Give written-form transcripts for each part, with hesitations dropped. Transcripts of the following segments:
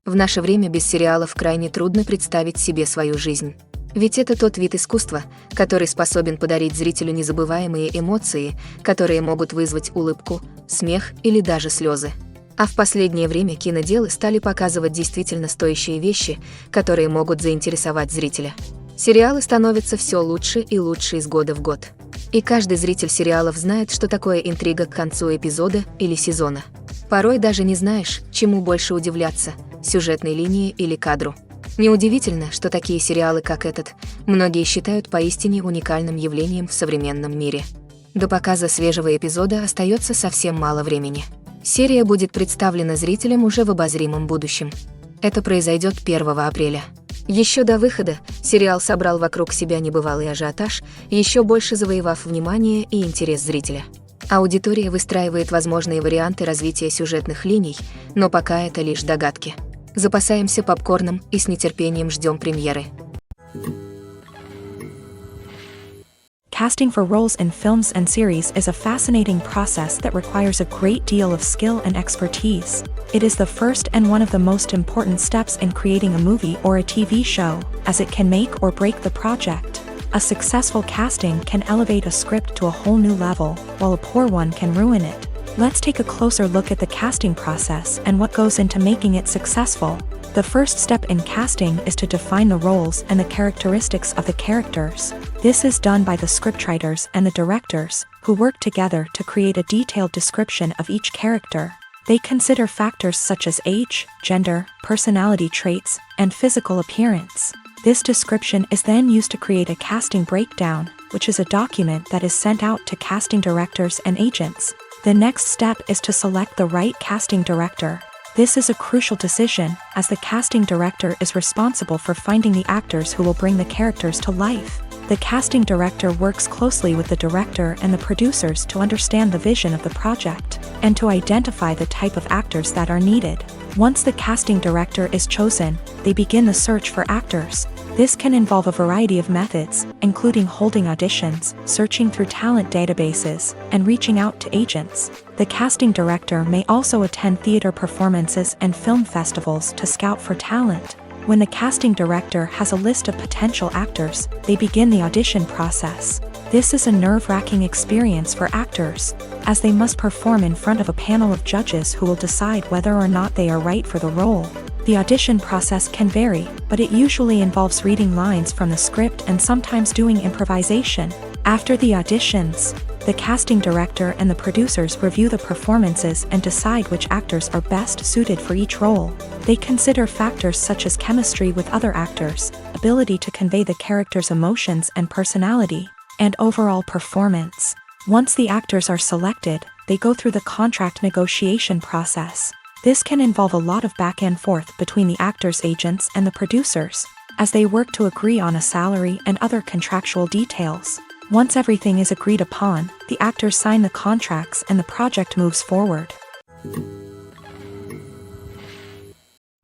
В наше время без сериалов крайне трудно представить себе свою жизнь. Ведь это тот вид искусства, который способен подарить зрителю незабываемые эмоции, которые могут вызвать улыбку, смех или даже слезы. А в последнее время киноделы стали показывать действительно стоящие вещи, которые могут заинтересовать зрителя. Сериалы становятся все лучше и лучше из года в год. И каждый зритель сериалов знает, что такое интрига к концу эпизода или сезона. Порой даже не знаешь, чему больше удивляться – сюжетной линии или кадру. Неудивительно, что такие сериалы, как этот, многие считают поистине уникальным явлением в современном мире. До показа свежего эпизода остается совсем мало времени. Серия будет представлена зрителям уже в обозримом будущем. Это произойдет 1 апреля. Еще до выхода сериал собрал вокруг себя небывалый ажиотаж, еще больше завоевав внимание и интерес зрителя. Аудитория выстраивает возможные варианты развития сюжетных линий, но пока это лишь догадки. Запасаемся попкорном и с нетерпением ждем премьеры. Casting for roles in films and series is a fascinating process that requires a great deal of skill and expertise. It is the first and one of the most important steps in creating a movie or a TV show, as it can make or break the project. A successful casting can elevate a script to a whole new level, while a poor one can ruin it. Let's take a closer look at the casting process and what goes into making it successful. The first step in casting is to define the roles and the characteristics of the characters. This is done by the scriptwriters and the directors, who work together to create a detailed description of each character. They consider factors such as age, gender, personality traits, and physical appearance. This description is then used to create a casting breakdown, which is a document that is sent out to casting directors and agents. The next step is to select the right casting director. This is a crucial decision, as the casting director is responsible for finding the actors who will bring the characters to life. The casting director works closely with the director and the producers to understand the vision of the project, and to identify the type of actors that are needed. Once the casting director is chosen, they begin the search for actors. This can involve a variety of methods, including holding auditions, searching through talent databases, and reaching out to agents. The casting director may also attend theater performances and film festivals to scout for talent. When the casting director has a list of potential actors, they begin the audition process. This is a nerve-wracking experience for actors, as they must perform in front of a panel of judges who will decide whether or not they are right for the role. The audition process can vary, but it usually involves reading lines from the script and sometimes doing improvisation. After the auditions, the casting director and the producers review the performances and decide which actors are best suited for each role. They consider factors such as chemistry with other actors, ability to convey the character's emotions and personality, and overall performance. Once the actors are selected, they go through the contract negotiation process. This can involve a lot of back and forth between the actors' agents and the producers, as they work to agree on a salary and other contractual details. Once everything is agreed upon, the actors sign the contracts and the project moves forward.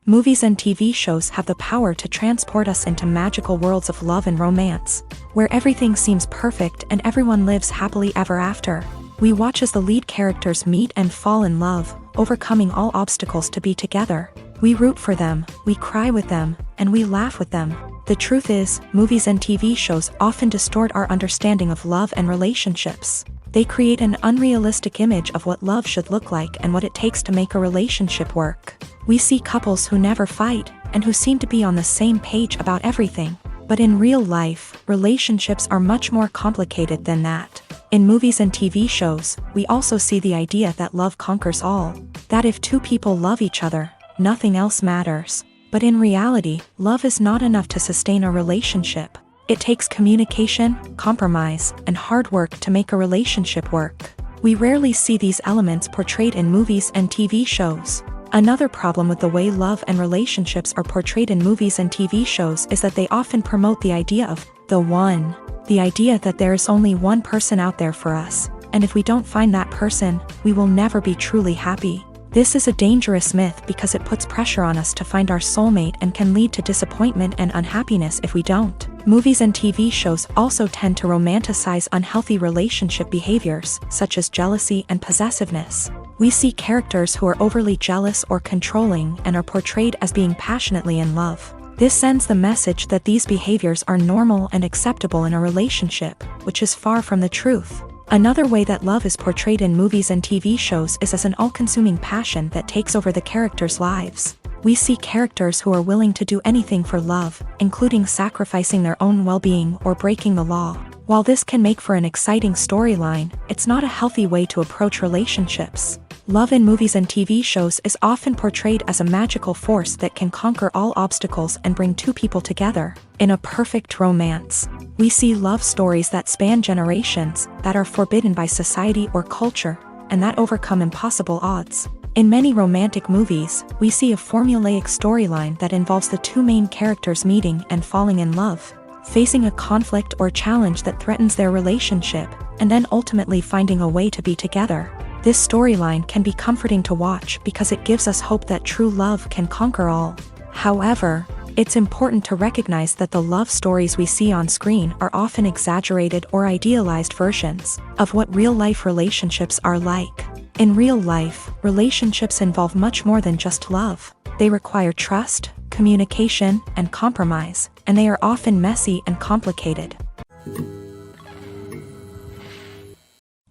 Movies and TV shows have the power to transport us into magical worlds of love and romance, where everything seems perfect and everyone lives happily ever after. We watch as the lead characters meet and fall in love, overcoming all obstacles to be together. We root for them, we cry with them, and we laugh with them. The truth is, movies and TV shows often distort our understanding of love and relationships. They create an unrealistic image of what love should look like and what it takes to make a relationship work. We see couples who never fight, and who seem to be on the same page about everything. But in real life, relationships are much more complicated than that. In movies and TV shows, we also see the idea that love conquers all. That if two people love each other, nothing else matters. But in reality, love is not enough to sustain a relationship. It takes communication, compromise, and hard work to make a relationship work. We rarely see these elements portrayed in movies and TV shows. Another problem with the way love and relationships are portrayed in movies and TV shows is that they often promote the idea of the one. The idea that there is only one person out there for us, and if we don't find that person, we will never be truly happy. This is a dangerous myth because it puts pressure on us to find our soulmate and can lead to disappointment and unhappiness if we don't. Movies and TV shows also tend to romanticize unhealthy relationship behaviors, such as jealousy and possessiveness. We see characters who are overly jealous or controlling and are portrayed as being passionately in love. This sends the message that these behaviors are normal and acceptable in a relationship, which is far from the truth. Another way that love is portrayed in movies and TV shows is as an all-consuming passion that takes over the characters' lives. We see characters who are willing to do anything for love, including sacrificing their own well-being or breaking the law. While this can make for an exciting storyline, it's not a healthy way to approach relationships. Love in movies and TV shows is often portrayed as a magical force that can conquer all obstacles and bring two people together. In a perfect romance, we see love stories that span generations, that are forbidden by society or culture, and that overcome impossible odds. In many romantic movies, we see a formulaic storyline that involves the two main characters meeting and falling in love, facing a conflict or challenge that threatens their relationship, and then ultimately finding a way to be together. This storyline can be comforting to watch because it gives us hope that true love can conquer all. However, it's important to recognize that the love stories we see on screen are often exaggerated or idealized versions of what real-life relationships are like. In real life, relationships involve much more than just love. They require trust, communication, and compromise, and they are often messy and complicated.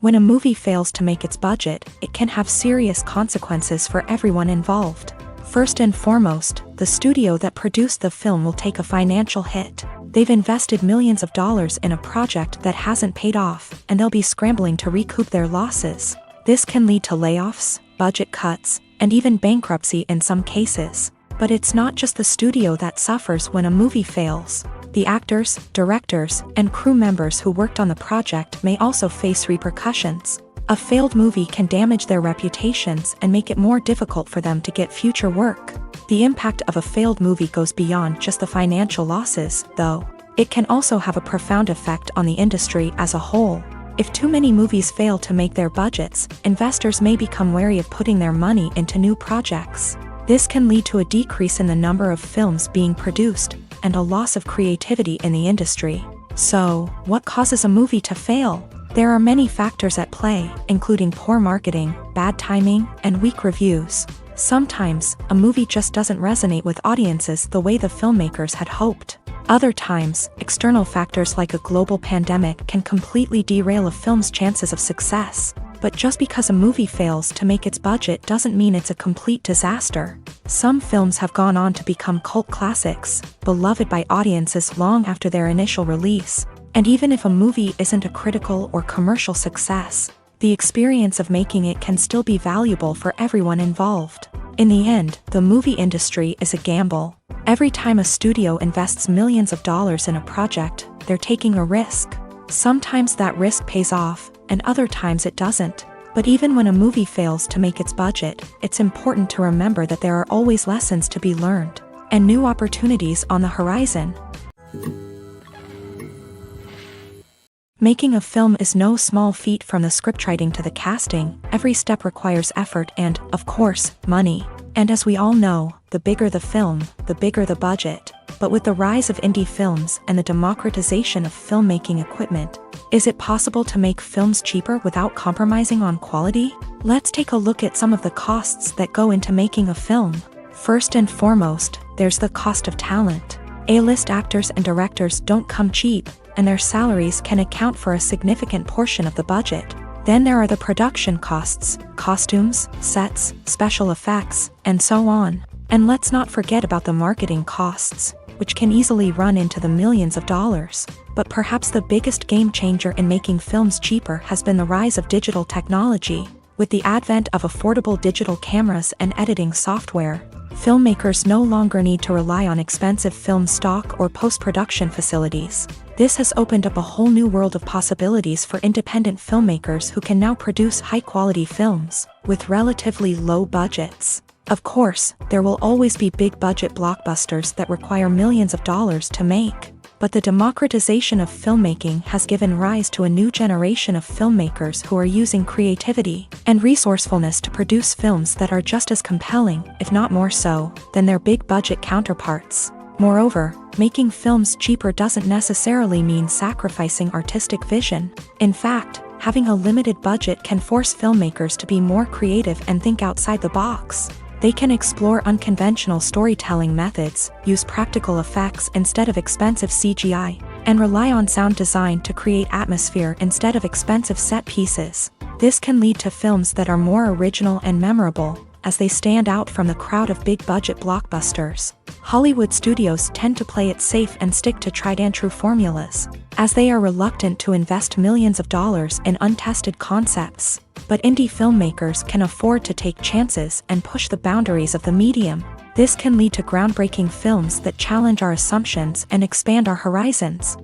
When a movie fails to make its budget, it can have serious consequences for everyone involved. First and foremost, the studio that produced the film will take a financial hit. They've invested millions of dollars in a project that hasn't paid off, and they'll be scrambling to recoup their losses. This can lead to layoffs, budget cuts, and even bankruptcy in some cases. But it's not just the studio that suffers when a movie fails. The actors, directors, and crew members who worked on the project may also face repercussions. A failed movie can damage their reputations and make it more difficult for them to get future work. The impact of a failed movie goes beyond just the financial losses, though. It can also have a profound effect on the industry as a whole. If too many movies fail to make their budgets, investors may become wary of putting their money into new projects. This can lead to a decrease in the number of films being produced, and a loss of creativity in the industry. So, what causes a movie to fail? There are many factors at play, including poor marketing, bad timing, and weak reviews. Sometimes, a movie just doesn't resonate with audiences the way the filmmakers had hoped. Other times, external factors like a global pandemic can completely derail a film's chances of success. But just because a movie fails to make its budget doesn't mean it's a complete disaster. Some films have gone on to become cult classics, beloved by audiences long after their initial release. And even if a movie isn't a critical or commercial success, the experience of making it can still be valuable for everyone involved. In the end, the movie industry is a gamble. Every time a studio invests millions of dollars in a project, they're taking a risk. Sometimes that risk pays off, and other times it doesn't. But even when a movie fails to make its budget, it's important to remember that there are always lessons to be learned, and new opportunities on the horizon. Making a film is no small feat. From the scriptwriting to the casting, every step requires effort and, of course, money. And as we all know, the bigger the film, the bigger the budget. But with the rise of indie films and the democratization of filmmaking equipment, is it possible to make films cheaper without compromising on quality? Let's take a look at some of the costs that go into making a film. First and foremost, there's the cost of talent. A-list actors and directors don't come cheap, and their salaries can account for a significant portion of the budget. Then there are the production costs, costumes, sets, special effects, and so on. And let's not forget about the marketing costs, which can easily run into the millions of dollars. But perhaps the biggest game changer in making films cheaper has been the rise of digital technology. With the advent of affordable digital cameras and editing software, filmmakers no longer need to rely on expensive film stock or post-production facilities. This has opened up a whole new world of possibilities for independent filmmakers who can now produce high-quality films with relatively low budgets. Of course, there will always be big-budget blockbusters that require millions of dollars to make. But the democratization of filmmaking has given rise to a new generation of filmmakers who are using creativity and resourcefulness to produce films that are just as compelling, if not more so, than their big-budget counterparts. Moreover, making films cheaper doesn't necessarily mean sacrificing artistic vision. In fact, having a limited budget can force filmmakers to be more creative and think outside the box. They can explore unconventional storytelling methods, use practical effects instead of expensive CGI, and rely on sound design to create atmosphere instead of expensive set pieces. This can lead to films that are more original and memorable, as they stand out from the crowd of big-budget blockbusters. Hollywood studios tend to play it safe and stick to tried-and-true formulas, as they are reluctant to invest millions of dollars in untested concepts. But indie filmmakers can afford to take chances and push the boundaries of the medium. This can lead to groundbreaking films that challenge our assumptions and expand our horizons.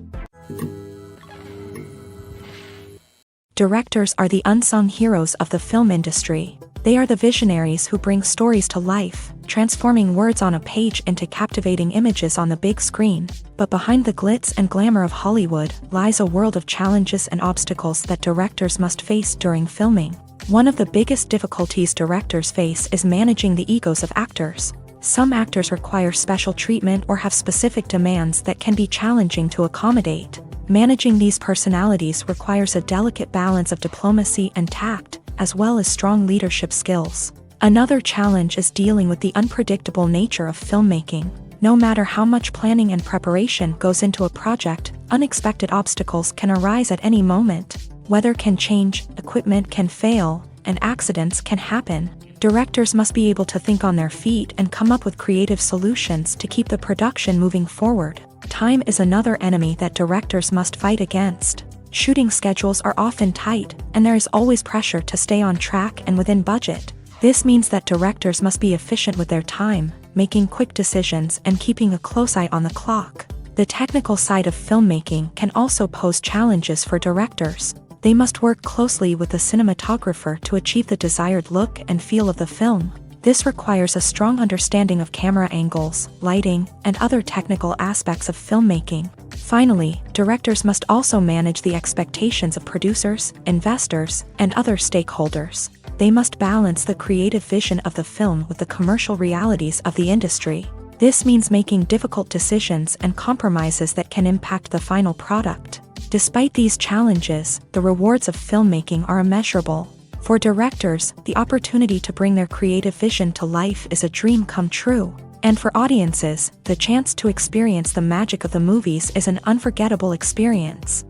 Directors are the unsung heroes of the film industry. They are the visionaries who bring stories to life, transforming words on a page into captivating images on the big screen. But behind the glitz and glamour of Hollywood lies a world of challenges and obstacles that directors must face during filming. One of the biggest difficulties directors face is managing the egos of actors. Some actors require special treatment or have specific demands that can be challenging to accommodate. Managing these personalities requires a delicate balance of diplomacy and tact, as well as strong leadership skills. Another challenge is dealing with the unpredictable nature of filmmaking. No matter how much planning and preparation goes into a project, unexpected obstacles can arise at any moment. Weather can change, equipment can fail, and accidents can happen. Directors must be able to think on their feet and come up with creative solutions to keep the production moving forward. Time is another enemy that directors must fight against. Shooting schedules are often tight, and there is always pressure to stay on track and within budget. This means that directors must be efficient with their time, making quick decisions and keeping a close eye on the clock. The technical side of filmmaking can also pose challenges for directors. They must work closely with the cinematographer to achieve the desired look and feel of the film. This requires a strong understanding of camera angles, lighting, and other technical aspects of filmmaking. Finally, directors must also manage the expectations of producers, investors, and other stakeholders. They must balance the creative vision of the film with the commercial realities of the industry. This means making difficult decisions and compromises that can impact the final product. Despite these challenges, the rewards of filmmaking are immeasurable. For directors, the opportunity to bring their creative vision to life is a dream come true. And for audiences, the chance to experience the magic of the movies is an unforgettable experience.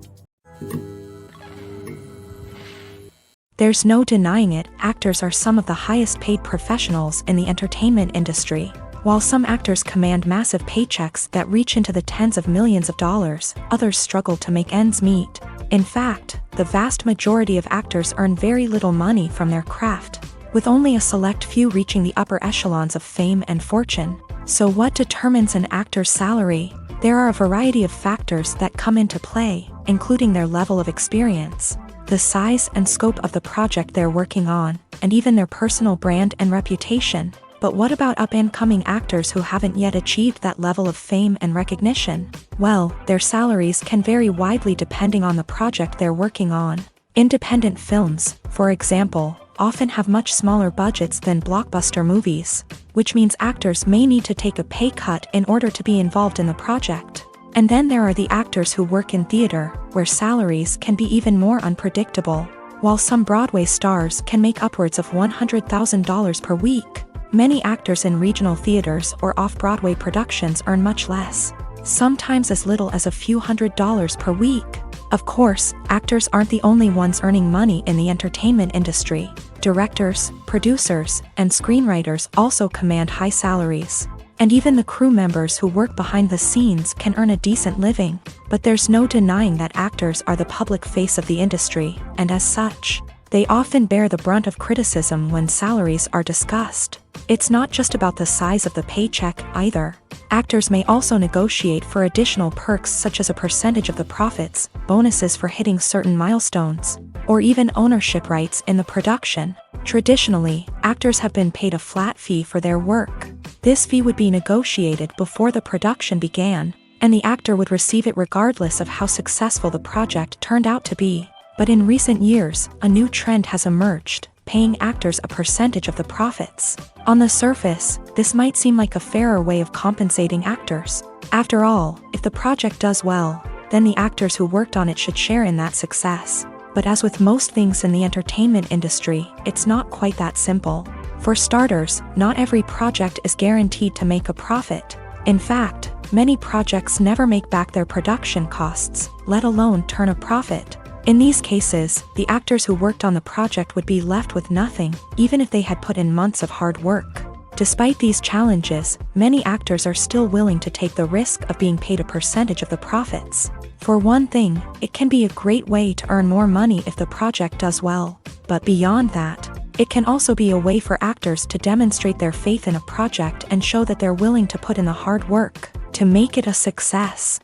There's no denying it, actors are some of the highest paid professionals in the entertainment industry. While some actors command massive paychecks that reach into the tens of millions of dollars, others struggle to make ends meet. In fact, the vast majority of actors earn very little money from their craft, with only a select few reaching the upper echelons of fame and fortune. So what determines an actor's salary? There are a variety of factors that come into play, including their level of experience, the size and scope of the project they're working on, and even their personal brand and reputation. But what about up-and-coming actors who haven't yet achieved that level of fame and recognition? Well, their salaries can vary widely depending on the project they're working on. Independent films, for example, often have much smaller budgets than blockbuster movies, which means actors may need to take a pay cut in order to be involved in the project. And then there are the actors who work in theater, where salaries can be even more unpredictable. While some Broadway stars can make upwards of $100,000 per week, many actors in regional theaters or off-Broadway productions earn much less, sometimes as little as a few $100s per week. Of course, actors aren't the only ones earning money in the entertainment industry. Directors, producers, and screenwriters also command high salaries. And even the crew members who work behind the scenes can earn a decent living. But there's no denying that actors are the public face of the industry, and as such, they often bear the brunt of criticism when salaries are discussed. It's not just about the size of the paycheck, either. Actors may also negotiate for additional perks such as a percentage of the profits, bonuses for hitting certain milestones, or even ownership rights in the production. Traditionally, actors have been paid a flat fee for their work. This fee would be negotiated before the production began, and the actor would receive it regardless of how successful the project turned out to be. But in recent years, a new trend has emerged, paying actors a percentage of the profits. On the surface, this might seem like a fairer way of compensating actors. After all, if the project does well, then the actors who worked on it should share in that success. But as with most things in the entertainment industry, it's not quite that simple. For starters, not every project is guaranteed to make a profit. In fact, many projects never make back their production costs, let alone turn a profit. In these cases, the actors who worked on the project would be left with nothing, even if they had put in months of hard work. Despite these challenges, many actors are still willing to take the risk of being paid a percentage of the profits. For one thing, it can be a great way to earn more money if the project does well. But beyond that, it can also be a way for actors to demonstrate their faith in a project and show that they're willing to put in the hard work to make it a success.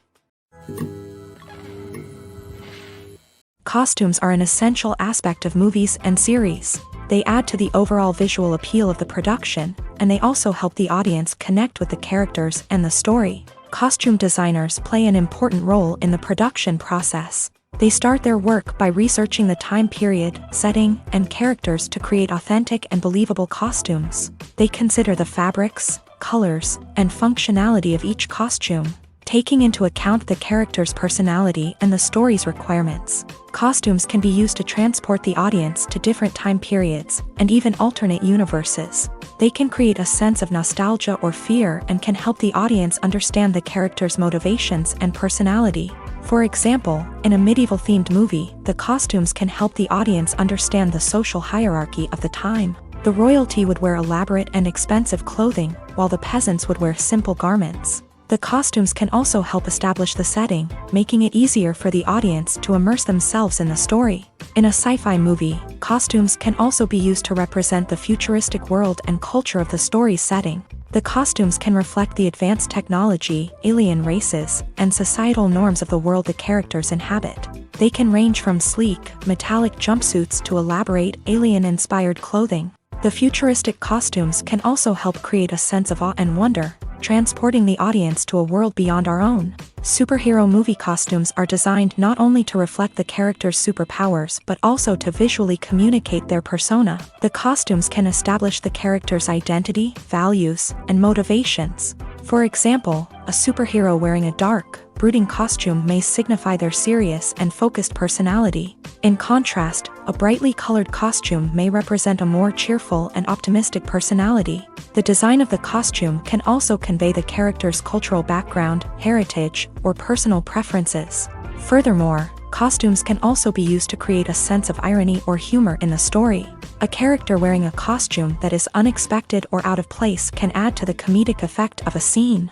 Costumes are an essential aspect of movies and series. They add to the overall visual appeal of the production, and they also help the audience connect with the characters and the story. Costume designers play an important role in the production process. They start their work by researching the time period, setting, and characters to create authentic and believable costumes. They consider the fabrics, colors, and functionality of each costume, taking into account the character's personality and the story's requirements. Costumes can be used to transport the audience to different time periods and even alternate universes. They can create a sense of nostalgia or fear and can help the audience understand the character's motivations and personality. For example, in a medieval-themed movie, the costumes can help the audience understand the social hierarchy of the time. The royalty would wear elaborate and expensive clothing, while the peasants would wear simple garments. The costumes can also help establish the setting, making it easier for the audience to immerse themselves in the story. In a sci-fi movie, costumes can also be used to represent the futuristic world and culture of the story's setting. The costumes can reflect the advanced technology, alien races, and societal norms of the world the characters inhabit. They can range from sleek, metallic jumpsuits to elaborate, alien-inspired clothing. The futuristic costumes can also help create a sense of awe and wonder, transporting the audience to a world beyond our own. Superhero movie costumes are designed not only to reflect the character's superpowers but also to visually communicate their persona. The costumes can establish the character's identity, values, and motivations. For example, a superhero wearing a dark, brooding costume may signify their serious and focused personality. In contrast, a brightly colored costume may represent a more cheerful and optimistic personality. The design of the costume can also convey the character's cultural background, heritage, or personal preferences. Furthermore, costumes can also be used to create a sense of irony or humor in the story. A character wearing a costume that is unexpected or out of place can add to the comedic effect of a scene.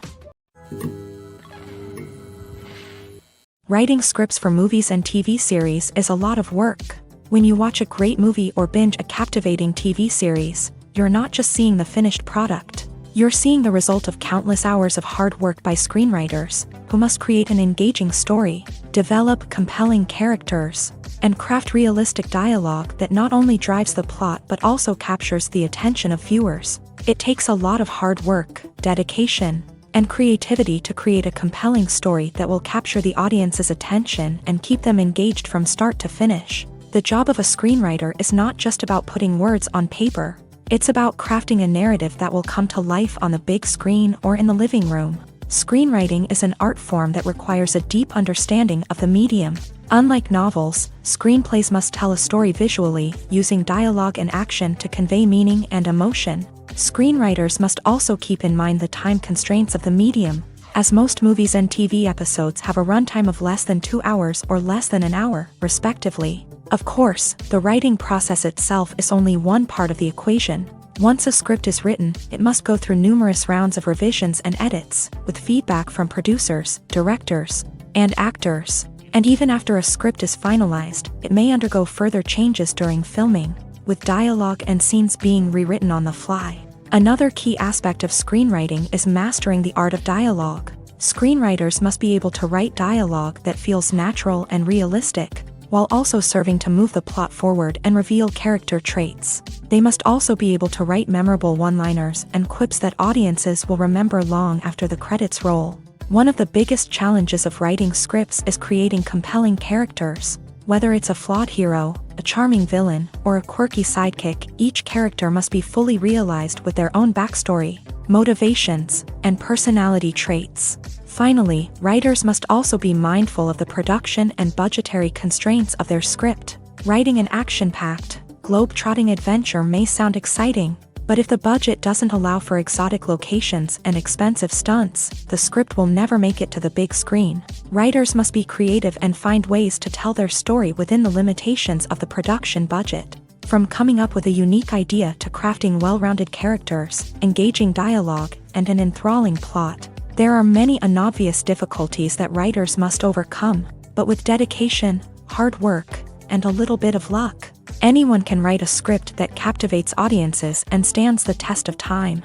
Writing scripts for movies and TV series is a lot of work. When you watch a great movie or binge a captivating TV series, you're not just seeing the finished product. You're seeing the result of countless hours of hard work by screenwriters, who must create an engaging story, develop compelling characters, and craft realistic dialogue that not only drives the plot but also captures the attention of viewers. It takes a lot of hard work, dedication, and creativity to create a compelling story that will capture the audience's attention and keep them engaged from start to finish. The job of a screenwriter is not just about putting words on paper. It's about crafting a narrative that will come to life on the big screen or in the living room. Screenwriting is an art form that requires a deep understanding of the medium. Unlike novels, screenplays must tell a story visually, using dialogue and action to convey meaning and emotion. Screenwriters must also keep in mind the time constraints of the medium, as most movies and TV episodes have a runtime of less than 2 hours or less than an hour, respectively. Of course, the writing process itself is only one part of the equation. Once a script is written, it must go through numerous rounds of revisions and edits, with feedback from producers, directors, and actors. And even after a script is finalized, it may undergo further changes during filming, with dialogue and scenes being rewritten on the fly. Another key aspect of screenwriting is mastering the art of dialogue. Screenwriters must be able to write dialogue that feels natural and realistic, while also serving to move the plot forward and reveal character traits. They must also be able to write memorable one-liners and quips that audiences will remember long after the credits roll. One of the biggest challenges of writing scripts is creating compelling characters. Whether it's a flawed hero, a charming villain, or a quirky sidekick, each character must be fully realized with their own backstory, motivations, and personality traits. Finally, writers must also be mindful of the production and budgetary constraints of their script. Writing an action-packed, globe-trotting adventure may sound exciting, but if the budget doesn't allow for exotic locations and expensive stunts, the script will never make it to the big screen. Writers must be creative and find ways to tell their story within the limitations of the production budget. From coming up with a unique idea to crafting well-rounded characters, engaging dialogue, and an enthralling plot, there are many unobvious difficulties that writers must overcome, but with dedication, hard work, and a little bit of luck, anyone can write a script that captivates audiences and stands the test of time.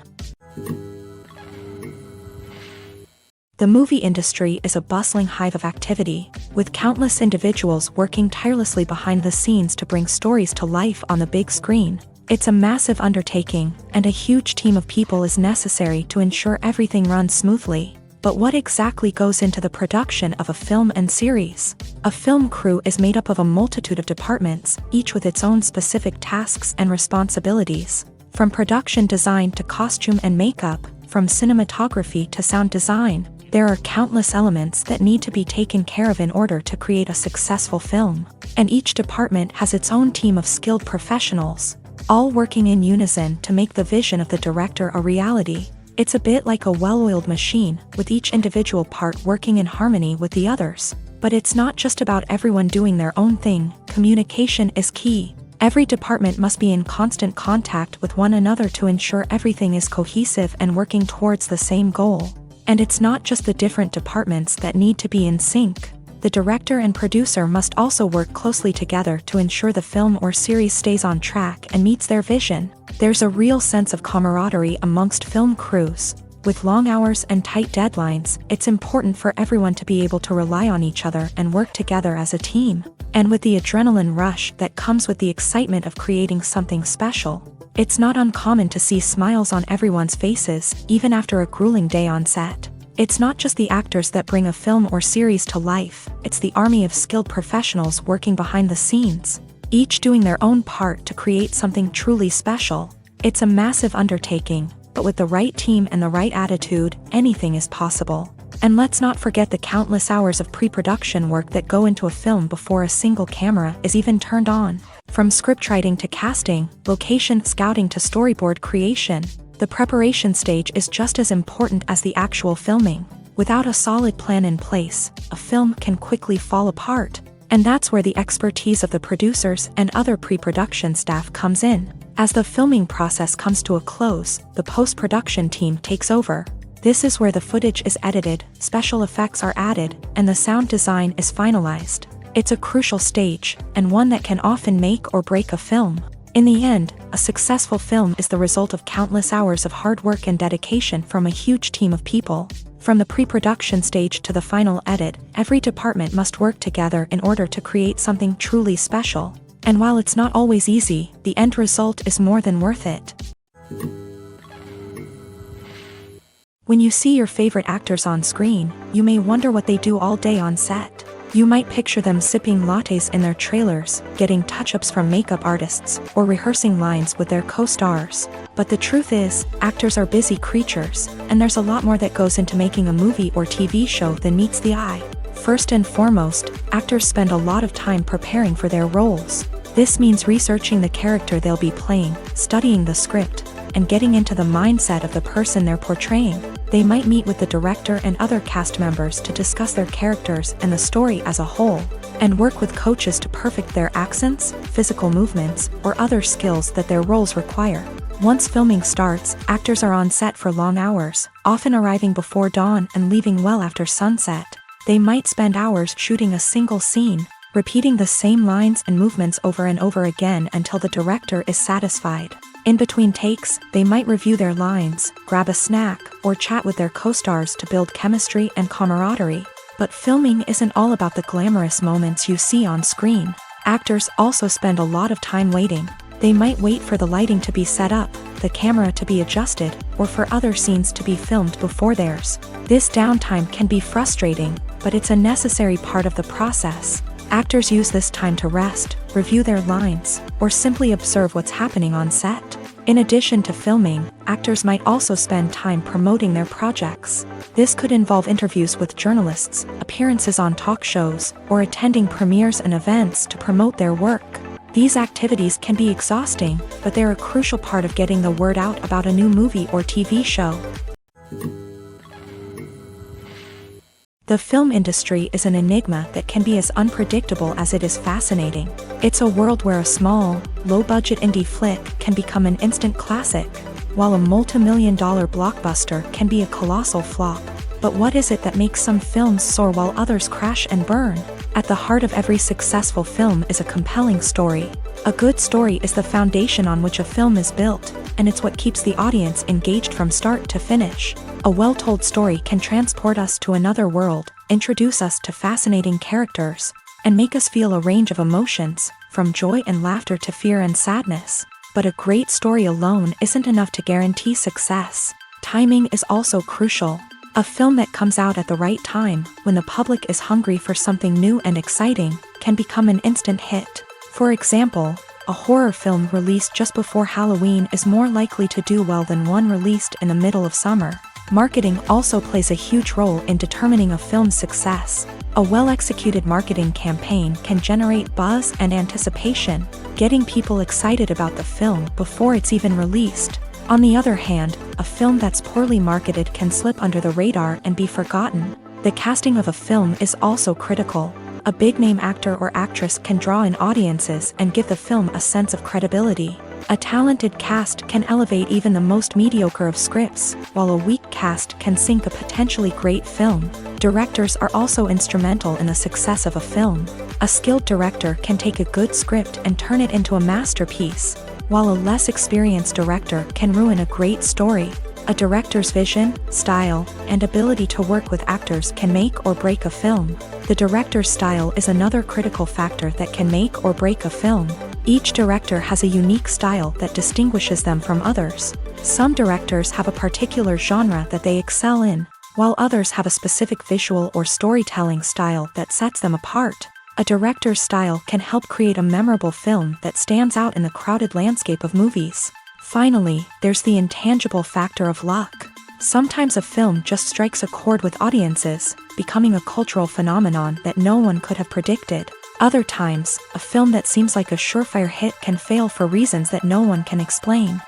The movie industry is a bustling hive of activity, with countless individuals working tirelessly behind the scenes to bring stories to life on the big screen. It's a massive undertaking, and a huge team of people is necessary to ensure everything runs smoothly. But what exactly goes into the production of a film and series? A film crew is made up of a multitude of departments, each with its own specific tasks and responsibilities. From production design to costume and makeup, from cinematography to sound design, there are countless elements that need to be taken care of in order to create a successful film. And each department has its own team of skilled professionals, all working in unison to make the vision of the director a reality. It's a bit like a well-oiled machine, with each individual part working in harmony with the others. But it's not just about everyone doing their own thing. Communication is key. Every department must be in constant contact with one another to ensure everything is cohesive and working towards the same goal. And it's not just the different departments that need to be in sync. The director and producer must also work closely together to ensure the film or series stays on track and meets their vision. There's a real sense of camaraderie amongst film crews. With long hours and tight deadlines, it's important for everyone to be able to rely on each other and work together as a team. And with the adrenaline rush that comes with the excitement of creating something special, it's not uncommon to see smiles on everyone's faces, even after a grueling day on set. It's not just the actors that bring a film or series to life, it's the army of skilled professionals working behind the scenes, each doing their own part to create something truly special. It's a massive undertaking, but with the right team and the right attitude, anything is possible. And let's not forget the countless hours of pre-production work that go into a film before a single camera is even turned on. From scriptwriting to casting, location scouting to storyboard creation, the preparation stage is just as important as the actual filming. Without a solid plan in place, a film can quickly fall apart. And that's where the expertise of the producers and other pre-production staff comes in. As the filming process comes to a close, the post-production team takes over. This is where the footage is edited, special effects are added, and the sound design is finalized. It's a crucial stage, and one that can often make or break a film. In the end, a successful film is the result of countless hours of hard work and dedication from a huge team of people. From the pre-production stage to the final edit, every department must work together in order to create something truly special. And while it's not always easy, the end result is more than worth it. When you see your favorite actors on screen, you may wonder what they do all day on set. You might picture them sipping lattes in their trailers, getting touch-ups from makeup artists, or rehearsing lines with their co-stars. But the truth is, actors are busy creatures, and there's a lot more that goes into making a movie or TV show than meets the eye. First and foremost, actors spend a lot of time preparing for their roles. This means researching the character they'll be playing, studying the script, and getting into the mindset of the person they're portraying. They might meet with the director and other cast members to discuss their characters and the story as a whole, and work with coaches to perfect their accents, physical movements, or other skills that their roles require. Once filming starts, actors are on set for long hours, often arriving before dawn and leaving well after sunset. They might spend hours shooting a single scene, repeating the same lines and movements over and over again until the director is satisfied. In between takes, they might review their lines, grab a snack, or chat with their co-stars to build chemistry and camaraderie. But filming isn't all about the glamorous moments you see on screen. Actors also spend a lot of time waiting. They might wait for the lighting to be set up, the camera to be adjusted, or for other scenes to be filmed before theirs. This downtime can be frustrating, but it's a necessary part of the process. Actors use this time to rest, review their lines, or simply observe what's happening on set. In addition to filming, actors might also spend time promoting their projects. This could involve interviews with journalists, appearances on talk shows, or attending premieres and events to promote their work. These activities can be exhausting, but they're a crucial part of getting the word out about a new movie or TV show. The film industry is an enigma that can be as unpredictable as it is fascinating. It's a world where a small, low-budget indie flick can become an instant classic, while a multi-million-dollar blockbuster can be a colossal flop. But what is it that makes some films soar while others crash and burn? At the heart of every successful film is a compelling story. A good story is the foundation on which a film is built, and it's what keeps the audience engaged from start to finish. A well-told story can transport us to another world, introduce us to fascinating characters, and make us feel a range of emotions, from joy and laughter to fear and sadness. But a great story alone isn't enough to guarantee success. Timing is also crucial. A film that comes out at the right time, when the public is hungry for something new and exciting, can become an instant hit. For example, a horror film released just before Halloween is more likely to do well than one released in the middle of summer. Marketing also plays a huge role in determining a film's success. A well-executed marketing campaign can generate buzz and anticipation, getting people excited about the film before it's even released. On the other hand, a film that's poorly marketed can slip under the radar and be forgotten. The casting of a film is also critical. A big-name actor or actress can draw in audiences and give the film a sense of credibility. A talented cast can elevate even the most mediocre of scripts, while a weak cast can sink a potentially great film. Directors are also instrumental in the success of a film. A skilled director can take a good script and turn it into a masterpiece, while a less experienced director can ruin a great story. A director's vision, style, and ability to work with actors can make or break a film. The director's style is another critical factor that can make or break a film. Each director has a unique style that distinguishes them from others. Some directors have a particular genre that they excel in, while others have a specific visual or storytelling style that sets them apart. A director's style can help create a memorable film that stands out in the crowded landscape of movies. Finally, there's the intangible factor of luck. Sometimes a film just strikes a chord with audiences, becoming a cultural phenomenon that no one could have predicted. Other times, a film that seems like a surefire hit can fail for reasons that no one can explain.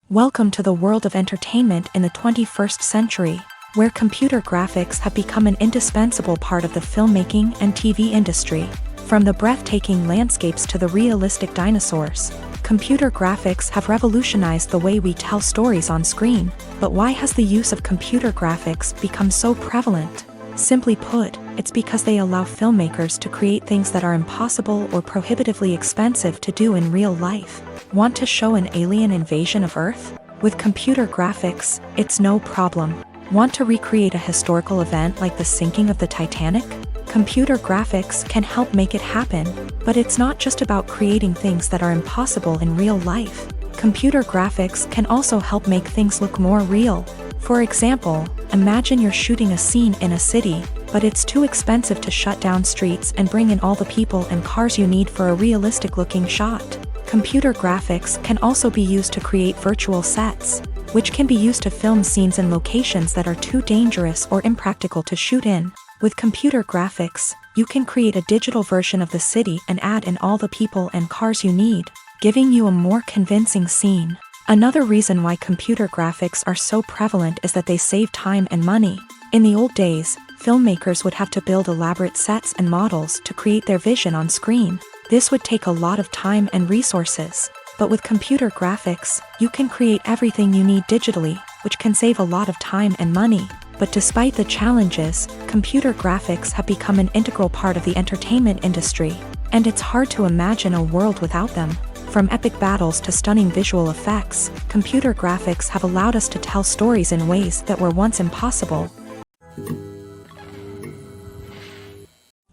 Welcome to the world of entertainment in the 21st century, where computer graphics have become an indispensable part of the filmmaking and TV industry. From the breathtaking landscapes to the realistic dinosaurs, computer graphics have revolutionized the way we tell stories on screen. But why has the use of computer graphics become so prevalent? Simply put, it's because they allow filmmakers to create things that are impossible or prohibitively expensive to do in real life. Want to show an alien invasion of Earth? With computer graphics, it's no problem. Want to recreate a historical event like the sinking of the Titanic? Computer graphics can help make it happen, but it's not just about creating things that are impossible in real life. Computer graphics can also help make things look more real. For example, imagine you're shooting a scene in a city, but it's too expensive to shut down streets and bring in all the people and cars you need for a realistic-looking shot. Computer graphics can also be used to create virtual sets, which can be used to film scenes in locations that are too dangerous or impractical to shoot in. With computer graphics, you can create a digital version of the city and add in all the people and cars you need, giving you a more convincing scene. Another reason why computer graphics are so prevalent is that they save time and money. In the old days, filmmakers would have to build elaborate sets and models to create their vision on screen. This would take a lot of time and resources. But with computer graphics, you can create everything you need digitally, which can save a lot of time and money. But despite the challenges, computer graphics have become an integral part of the entertainment industry, and it's hard to imagine a world without them. From epic battles to stunning visual effects, computer graphics have allowed us to tell stories in ways that were once impossible.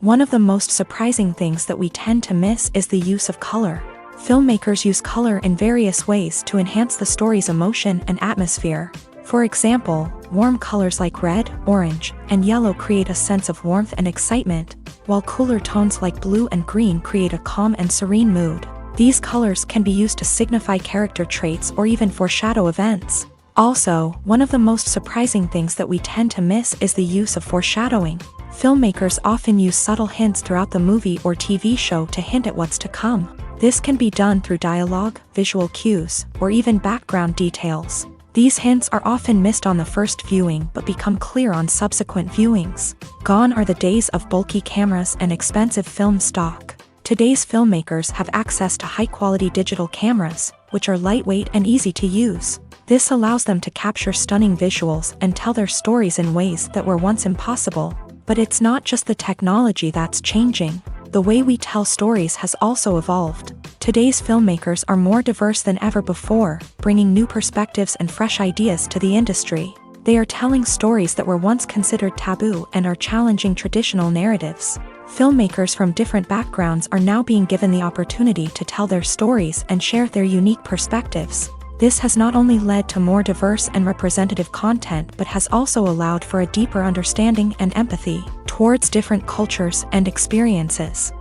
One of the most surprising things that we tend to miss is the use of color. Filmmakers use color in various ways to enhance the story's emotion and atmosphere. For example, warm colors like red, orange, and yellow create a sense of warmth and excitement, while cooler tones like blue and green create a calm and serene mood. These colors can be used to signify character traits or even foreshadow events. Also, one of the most surprising things that we tend to miss is the use of foreshadowing. Filmmakers often use subtle hints throughout the movie or TV show to hint at what's to come. This can be done through dialogue, visual cues, or even background details. These hints are often missed on the first viewing but become clear on subsequent viewings. Gone are the days of bulky cameras and expensive film stock. Today's filmmakers have access to high-quality digital cameras, which are lightweight and easy to use. This allows them to capture stunning visuals and tell their stories in ways that were once impossible. But it's not just the technology that's changing. The way we tell stories has also evolved. Today's filmmakers are more diverse than ever before, bringing new perspectives and fresh ideas to the industry. They are telling stories that were once considered taboo and are challenging traditional narratives. Filmmakers from different backgrounds are now being given the opportunity to tell their stories and share their unique perspectives. This has not only led to more diverse and representative content but has also allowed for a deeper understanding and empathy towards different cultures and experiences.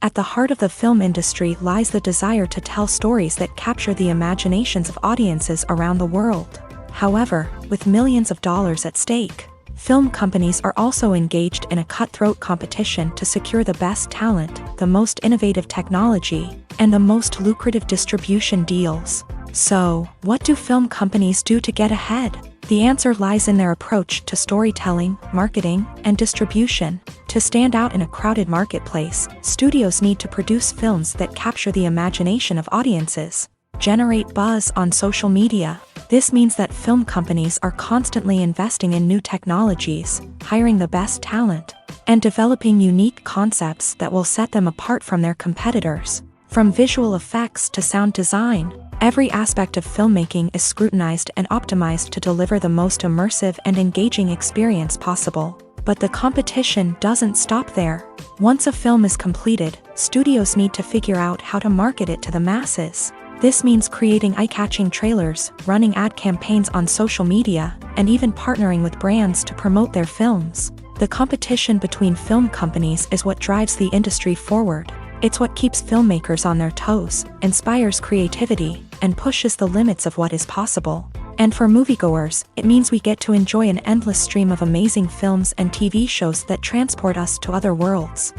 At the heart of the film industry lies the desire to tell stories that capture the imaginations of audiences around the world. However, with millions of dollars at stake, film companies are also engaged in a cutthroat competition to secure the best talent, the most innovative technology, and the most lucrative distribution deals. So, what do film companies do to get ahead? The answer lies in their approach to storytelling, marketing, and distribution. To stand out in a crowded marketplace, studios need to produce films that capture the imagination of audiences, generate buzz on social media. This means that film companies are constantly investing in new technologies, hiring the best talent, and developing unique concepts that will set them apart from their competitors. From visual effects to sound design, every aspect of filmmaking is scrutinized and optimized to deliver the most immersive and engaging experience possible. But the competition doesn't stop there. Once a film is completed, studios need to figure out how to market it to the masses. This means creating eye-catching trailers, running ad campaigns on social media, and even partnering with brands to promote their films. The competition between film companies is what drives the industry forward. It's what keeps filmmakers on their toes, inspires creativity, and pushes the limits of what is possible. And for moviegoers, it means we get to enjoy an endless stream of amazing films and TV shows that transport us to other worlds.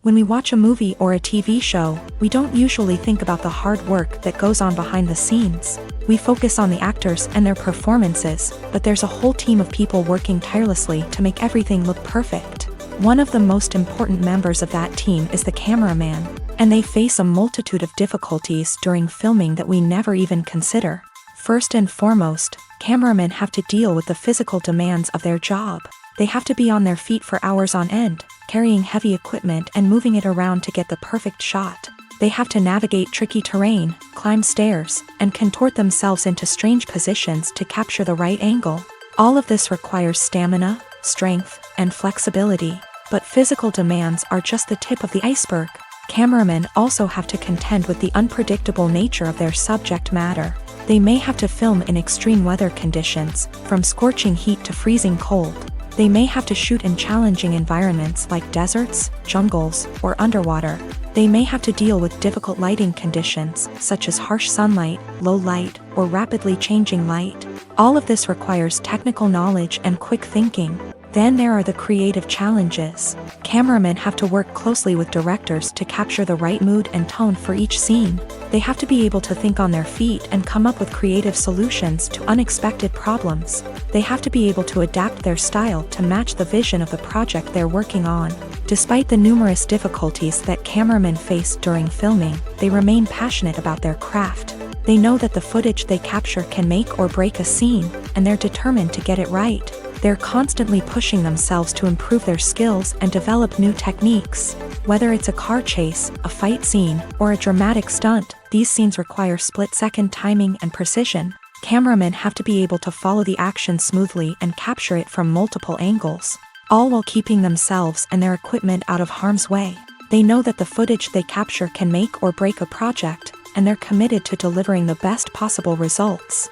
When we watch a movie or a TV show, we don't usually think about the hard work that goes on behind the scenes. We focus on the actors and their performances, but there's a whole team of people working tirelessly to make everything look perfect. One of the most important members of that team is the cameraman, and they face a multitude of difficulties during filming that we never even consider. First and foremost, cameramen have to deal with the physical demands of their job. They have to be on their feet for hours on end, carrying heavy equipment and moving it around to get the perfect shot. They have to navigate tricky terrain, climb stairs, and contort themselves into strange positions to capture the right angle. All of this requires stamina, strength, and flexibility. But physical demands are just the tip of the iceberg. Cameramen also have to contend with the unpredictable nature of their subject matter. They may have to film in extreme weather conditions, from scorching heat to freezing cold. They may have to shoot in challenging environments like deserts, jungles, or underwater. They may have to deal with difficult lighting conditions, such as harsh sunlight, low light, or rapidly changing light. All of this requires technical knowledge and quick thinking. Then there are the creative challenges. Cameramen have to work closely with directors to capture the right mood and tone for each scene. They have to be able to think on their feet and come up with creative solutions to unexpected problems. They have to be able to adapt their style to match the vision of the project they're working on. Despite the numerous difficulties that cameramen face during filming, they remain passionate about their craft. They know that the footage they capture can make or break a scene, and they're determined to get it right. They're constantly pushing themselves to improve their skills and develop new techniques. Whether it's a car chase, a fight scene, or a dramatic stunt, these scenes require split-second timing and precision. Cameramen have to be able to follow the action smoothly and capture it from multiple angles, all while keeping themselves and their equipment out of harm's way. They know that the footage they capture can make or break a project, and they're committed to delivering the best possible results.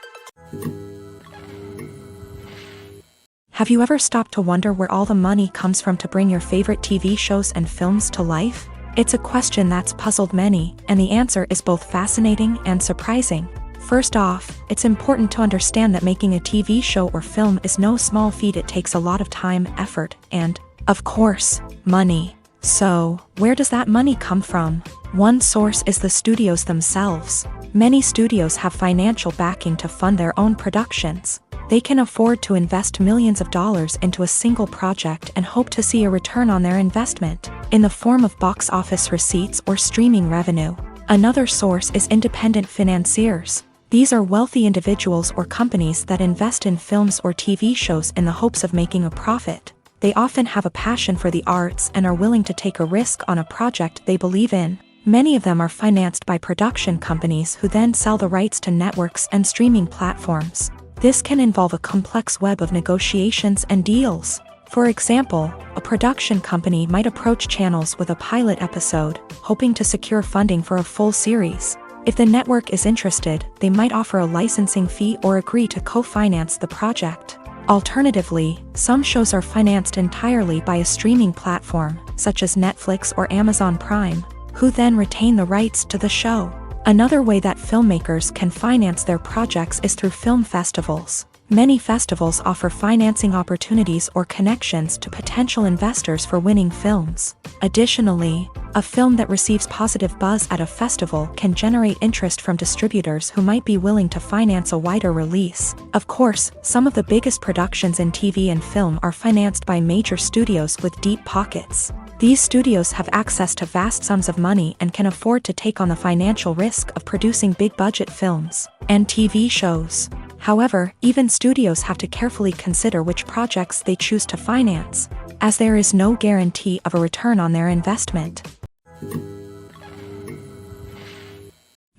Have you ever stopped to wonder where all the money comes from to bring your favorite TV shows and films to life? It's a question that's puzzled many, and the answer is both fascinating and surprising. First off, it's important to understand that making a TV show or film is no small feat. It takes a lot of time, effort, and, of course, money. So, where does that money come from? One source is the studios themselves. Many studios have financial backing to fund their own productions. They can afford to invest millions of dollars into a single project and hope to see a return on their investment, in the form of box office receipts or streaming revenue. Another source is independent financiers. These are wealthy individuals or companies that invest in films or TV shows in the hopes of making a profit. They often have a passion for the arts and are willing to take a risk on a project they believe in. Many of them are financed by production companies who then sell the rights to networks and streaming platforms. This can involve a complex web of negotiations and deals. For example, a production company might approach channels with a pilot episode, hoping to secure funding for a full series. If the network is interested, they might offer a licensing fee or agree to co-finance the project. Alternatively, some shows are financed entirely by a streaming platform, such as Netflix or Amazon Prime, who then retain the rights to the show. Another way that filmmakers can finance their projects is through film festivals. Many festivals offer financing opportunities or connections to potential investors for winning films. Additionally, a film that receives positive buzz at a festival can generate interest from distributors who might be willing to finance a wider release. Of course, some of the biggest productions in TV and film are financed by major studios with deep pockets. These studios have access to vast sums of money and can afford to take on the financial risk of producing big-budget films and TV shows. However, even studios have to carefully consider which projects they choose to finance, as there is no guarantee of a return on their investment.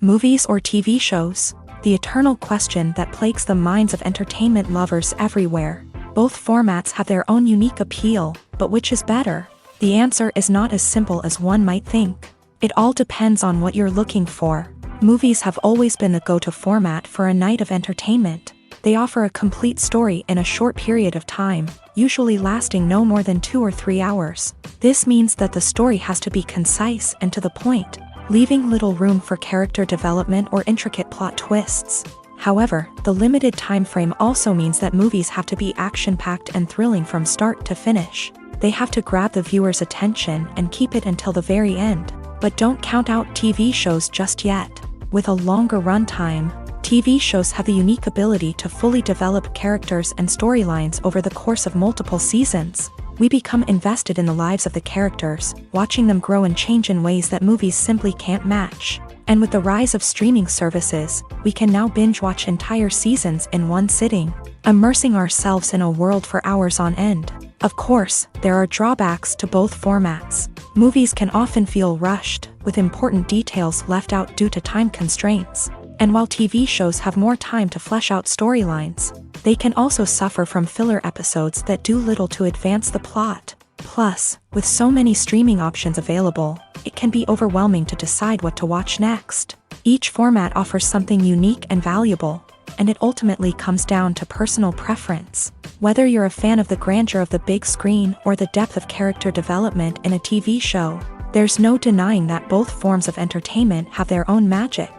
Movies or TV shows? The eternal question that plagues the minds of entertainment lovers everywhere. Both formats have their own unique appeal, but which is better? The answer is not as simple as one might think. It all depends on what you're looking for. Movies have always been the go-to format for a night of entertainment. They offer a complete story in a short period of time, usually lasting no more than 2 or 3 hours. This means that the story has to be concise and to the point, leaving little room for character development or intricate plot twists. However, the limited time frame also means that movies have to be action-packed and thrilling from start to finish. They have to grab the viewer's attention and keep it until the very end. But don't count out TV shows just yet. With a longer runtime, TV shows have the unique ability to fully develop characters and storylines over the course of multiple seasons. We become invested in the lives of the characters, watching them grow and change in ways that movies simply can't match. And with the rise of streaming services, we can now binge-watch entire seasons in one sitting, immersing ourselves in a world for hours on end. Of course, there are drawbacks to both formats. Movies can often feel rushed, with important details left out due to time constraints. And while TV shows have more time to flesh out storylines, they can also suffer from filler episodes that do little to advance the plot. Plus, with so many streaming options available, it can be overwhelming to decide what to watch next. Each format offers something unique and valuable, and it ultimately comes down to personal preference. Whether you're a fan of the grandeur of the big screen or the depth of character development in a TV show, there's no denying that both forms of entertainment have their own magic.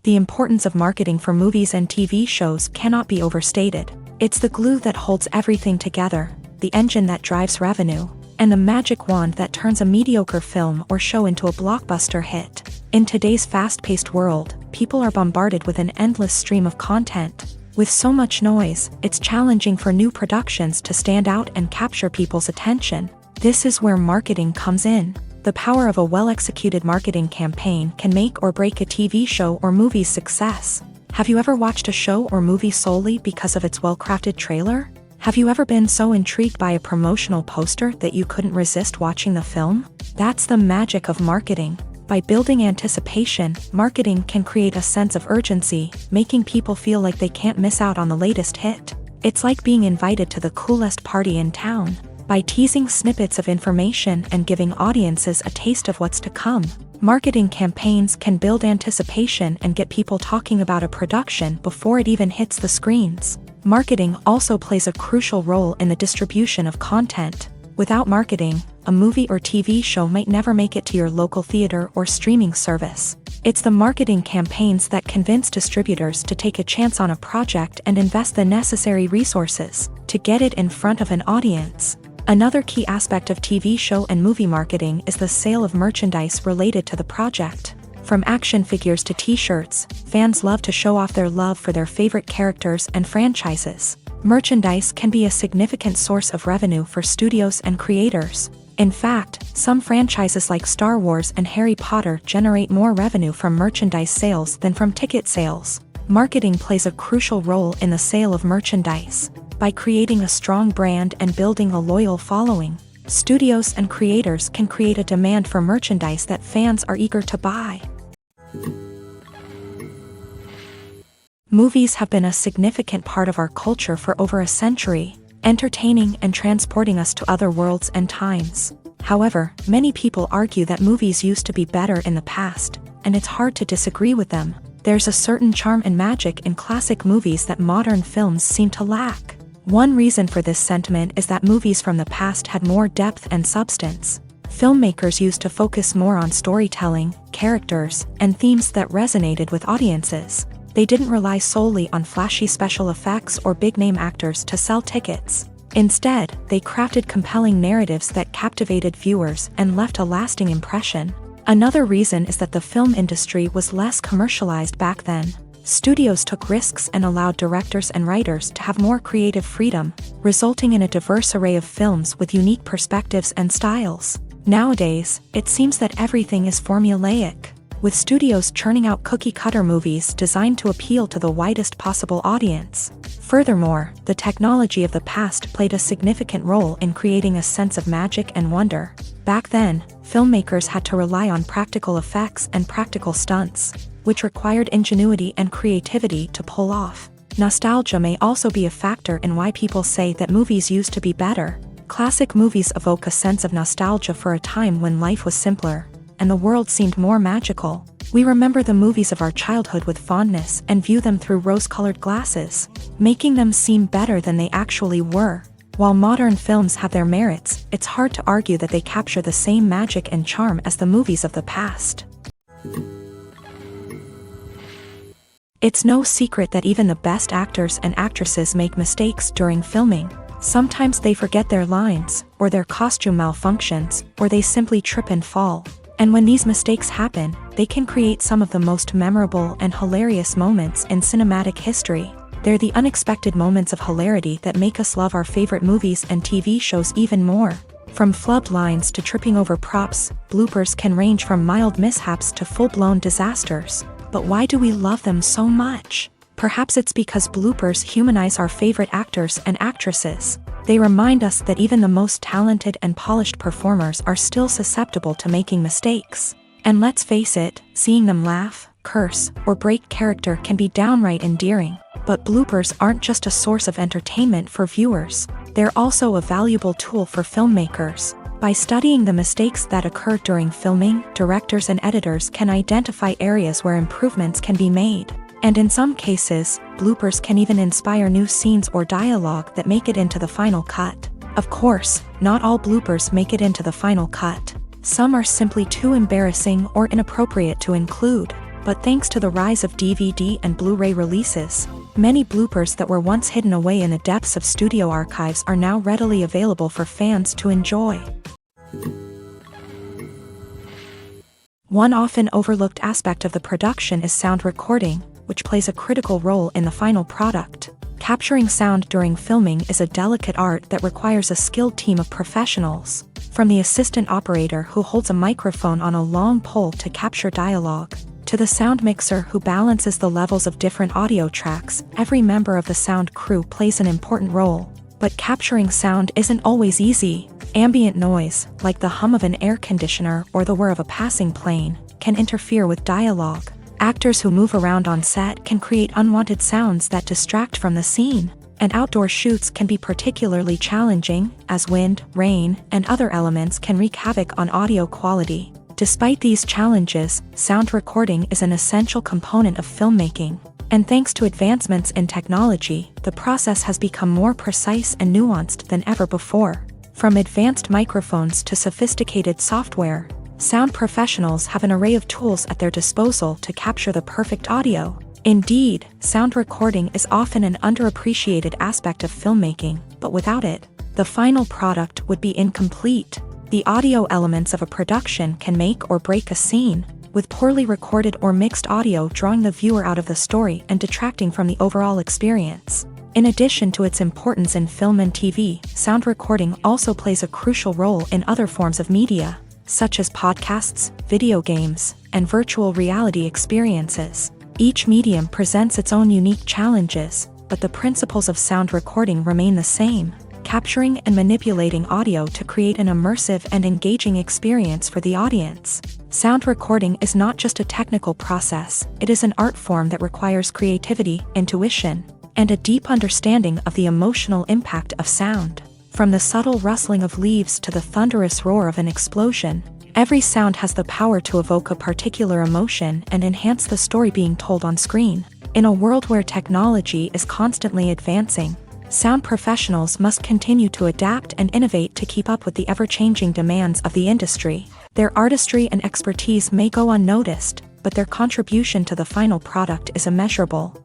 The importance of marketing for movies and TV shows cannot be overstated. It's the glue that holds everything together, the engine that drives revenue, and the magic wand that turns a mediocre film or show into a blockbuster hit. In today's fast-paced world, people are bombarded with an endless stream of content. With so much noise, it's challenging for new productions to stand out and capture people's attention. This is where marketing comes in. The power of a well-executed marketing campaign can make or break a TV show or movie's success. Have you ever watched a show or movie solely because of its well-crafted trailer? Have you ever been so intrigued by a promotional poster that you couldn't resist watching the film? That's the magic of marketing. By building anticipation, marketing can create a sense of urgency, making people feel like they can't miss out on the latest hit. It's like being invited to the coolest party in town. By teasing snippets of information and giving audiences a taste of what's to come, marketing campaigns can build anticipation and get people talking about a production before it even hits the screens. Marketing also plays a crucial role in the distribution of content. Without marketing, a movie or TV show might never make it to your local theater or streaming service. It's the marketing campaigns that convince distributors to take a chance on a project and invest the necessary resources to get it in front of an audience. Another key aspect of TV show and movie marketing is the sale of merchandise related to the project. From action figures to t-shirts, fans love to show off their love for their favorite characters and franchises. Merchandise can be a significant source of revenue for studios and creators. In fact, some franchises like Star Wars and Harry Potter generate more revenue from merchandise sales than from ticket sales. Marketing plays a crucial role in the sale of merchandise. By creating a strong brand and building a loyal following, studios and creators can create a demand for merchandise that fans are eager to buy. Movies have been a significant part of our culture for over a century, entertaining and transporting us to other worlds and times. However, many people argue that movies used to be better in the past, and it's hard to disagree with them. There's a certain charm and magic in classic movies that modern films seem to lack. One reason for this sentiment is that movies from the past had more depth and substance. Filmmakers used to focus more on storytelling, characters, and themes that resonated with audiences. They didn't rely solely on flashy special effects or big-name actors to sell tickets. Instead, they crafted compelling narratives that captivated viewers and left a lasting impression. Another reason is that the film industry was less commercialized back then. Studios took risks and allowed directors and writers to have more creative freedom, resulting in a diverse array of films with unique perspectives and styles. Nowadays, it seems that everything is formulaic, with studios churning out cookie-cutter movies designed to appeal to the widest possible audience. Furthermore, the technology of the past played a significant role in creating a sense of magic and wonder. Back then, filmmakers had to rely on practical effects and practical stunts, which required ingenuity and creativity to pull off. Nostalgia may also be a factor in why people say that movies used to be better. Classic movies evoke a sense of nostalgia for a time when life was simpler, and the world seemed more magical. We remember the movies of our childhood with fondness and view them through rose-colored glasses, making them seem better than they actually were. While modern films have their merits, it's hard to argue that they capture the same magic and charm as the movies of the past. It's no secret that even the best actors and actresses make mistakes during filming. Sometimes they forget their lines, or their costume malfunctions, or they simply trip and fall. And when these mistakes happen, they can create some of the most memorable and hilarious moments in cinematic history. They're the unexpected moments of hilarity that make us love our favorite movies and TV shows even more. From flubbed lines to tripping over props, bloopers can range from mild mishaps to full-blown disasters. But why do we love them so much? Perhaps it's because bloopers humanize our favorite actors and actresses. They remind us that even the most talented and polished performers are still susceptible to making mistakes. And let's face it, seeing them laugh, curse, or break character can be downright endearing. But bloopers aren't just a source of entertainment for viewers. They're also a valuable tool for filmmakers. By studying the mistakes that occur during filming, directors and editors can identify areas where improvements can be made. And in some cases, bloopers can even inspire new scenes or dialogue that make it into the final cut. Of course, not all bloopers make it into the final cut. Some are simply too embarrassing or inappropriate to include. But thanks to the rise of DVD and Blu-ray releases, many bloopers that were once hidden away in the depths of studio archives are now readily available for fans to enjoy. One often overlooked aspect of the production is sound recording, which plays a critical role in the final product. Capturing sound during filming is a delicate art that requires a skilled team of professionals. From the assistant operator who holds a microphone on a long pole to capture dialogue, to the sound mixer who balances the levels of different audio tracks, every member of the sound crew plays an important role. But capturing sound isn't always easy. Ambient noise, like the hum of an air conditioner or the whir of a passing plane, can interfere with dialogue. Actors who move around on set can create unwanted sounds that distract from the scene. And outdoor shoots can be particularly challenging, as wind, rain, and other elements can wreak havoc on audio quality. Despite these challenges, sound recording is an essential component of filmmaking. And thanks to advancements in technology, the process has become more precise and nuanced than ever before. From advanced microphones to sophisticated software, sound professionals have an array of tools at their disposal to capture the perfect audio. Indeed, sound recording is often an underappreciated aspect of filmmaking, but without it, the final product would be incomplete. The audio elements of a production can make or break a scene, with poorly recorded or mixed audio drawing the viewer out of the story and detracting from the overall experience. In addition to its importance in film and TV, sound recording also plays a crucial role in other forms of media, such as podcasts, video games, and virtual reality experiences. Each medium presents its own unique challenges, but the principles of sound recording remain the same, capturing and manipulating audio to create an immersive and engaging experience for the audience. Sound recording is not just a technical process, it is an art form that requires creativity, intuition, and a deep understanding of the emotional impact of sound. From the subtle rustling of leaves to the thunderous roar of an explosion, every sound has the power to evoke a particular emotion and enhance the story being told on screen. In a world where technology is constantly advancing, sound professionals must continue to adapt and innovate to keep up with the ever-changing demands of the industry. Their artistry and expertise may go unnoticed, but their contribution to the final product is immeasurable.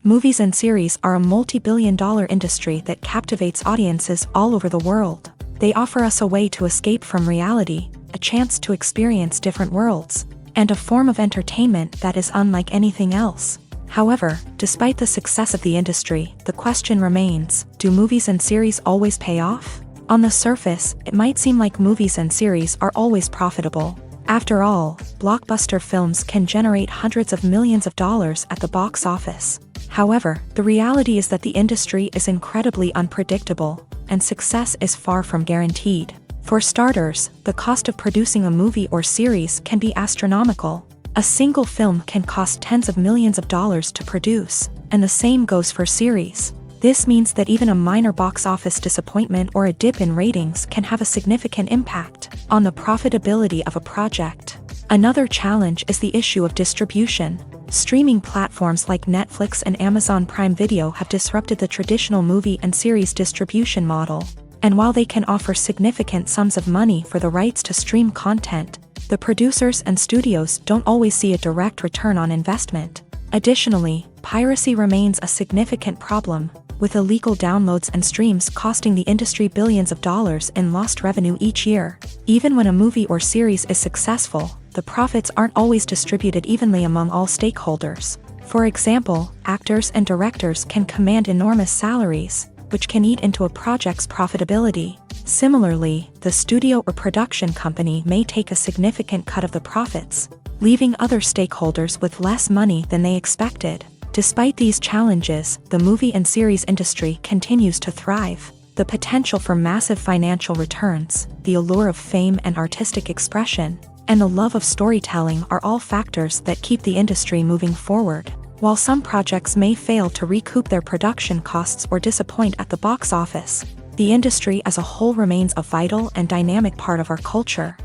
Movies and series are a multi-billion-dollar industry that captivates audiences all over the world. They offer us a way to escape from reality, a chance to experience different worlds, and a form of entertainment that is unlike anything else. However, despite the success of the industry, the question remains, do movies and series always pay off? On the surface, it might seem like movies and series are always profitable. After all, blockbuster films can generate hundreds of millions of dollars at the box office. However, the reality is that the industry is incredibly unpredictable, and success is far from guaranteed. For starters, the cost of producing a movie or series can be astronomical. A single film can cost tens of millions of dollars to produce, and the same goes for series. This means that even a minor box office disappointment or a dip in ratings can have a significant impact on the profitability of a project. Another challenge is the issue of distribution. Streaming platforms like Netflix and Amazon Prime Video have disrupted the traditional movie and series distribution model. And while they can offer significant sums of money for the rights to stream content, the producers and studios don't always see a direct return on investment. Additionally, piracy remains a significant problem, with illegal downloads and streams costing the industry billions of dollars in lost revenue each year. Even when a movie or series is successful, the profits aren't always distributed evenly among all stakeholders. For example, actors and directors can command enormous salaries, which can eat into a project's profitability. Similarly, the studio or production company may take a significant cut of the profits, leaving other stakeholders with less money than they expected. Despite these challenges, the movie and series industry continues to thrive. The potential for massive financial returns, the allure of fame and artistic expression, and the love of storytelling are all factors that keep the industry moving forward. While some projects may fail to recoup their production costs or disappoint at the box office, the industry as a whole remains a vital and dynamic part of our culture.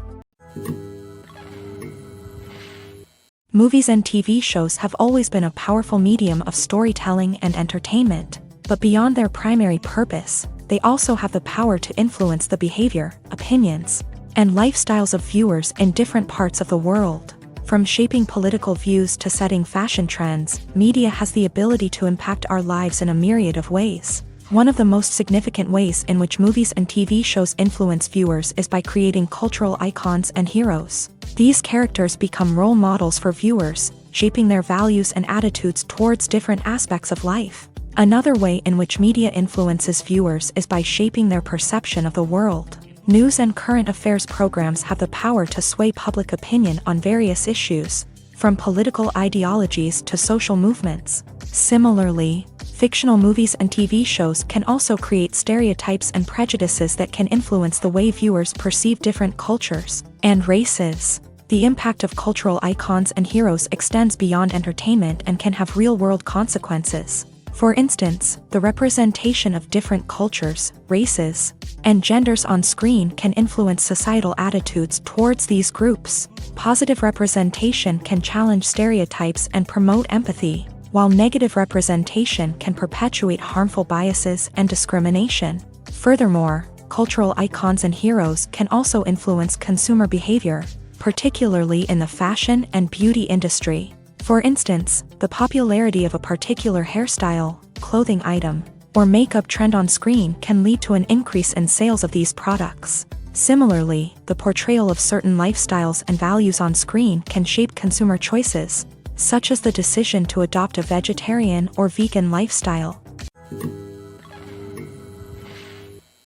Movies and TV shows have always been a powerful medium of storytelling and entertainment, but beyond their primary purpose, they also have the power to influence the behavior, opinions, and lifestyles of viewers in different parts of the world. From shaping political views to setting fashion trends, media has the ability to impact our lives in a myriad of ways. One of the most significant ways in which movies and TV shows influence viewers is by creating cultural icons and heroes. These characters become role models for viewers, shaping their values and attitudes towards different aspects of life. Another way in which media influences viewers is by shaping their perception of the world. News and current affairs programs have the power to sway public opinion on various issues, from political ideologies to social movements. Similarly, fictional movies and TV shows can also create stereotypes and prejudices that can influence the way viewers perceive different cultures and races. The impact of cultural icons and heroes extends beyond entertainment and can have real-world consequences. For instance, the representation of different cultures, races, and genders on screen can influence societal attitudes towards these groups. Positive representation can challenge stereotypes and promote empathy, while negative representation can perpetuate harmful biases and discrimination. Furthermore, cultural icons and heroes can also influence consumer behavior, particularly in the fashion and beauty industry. For instance, the popularity of a particular hairstyle, clothing item, or makeup trend on screen can lead to an increase in sales of these products. Similarly, the portrayal of certain lifestyles and values on screen can shape consumer choices, such as the decision to adopt a vegetarian or vegan lifestyle.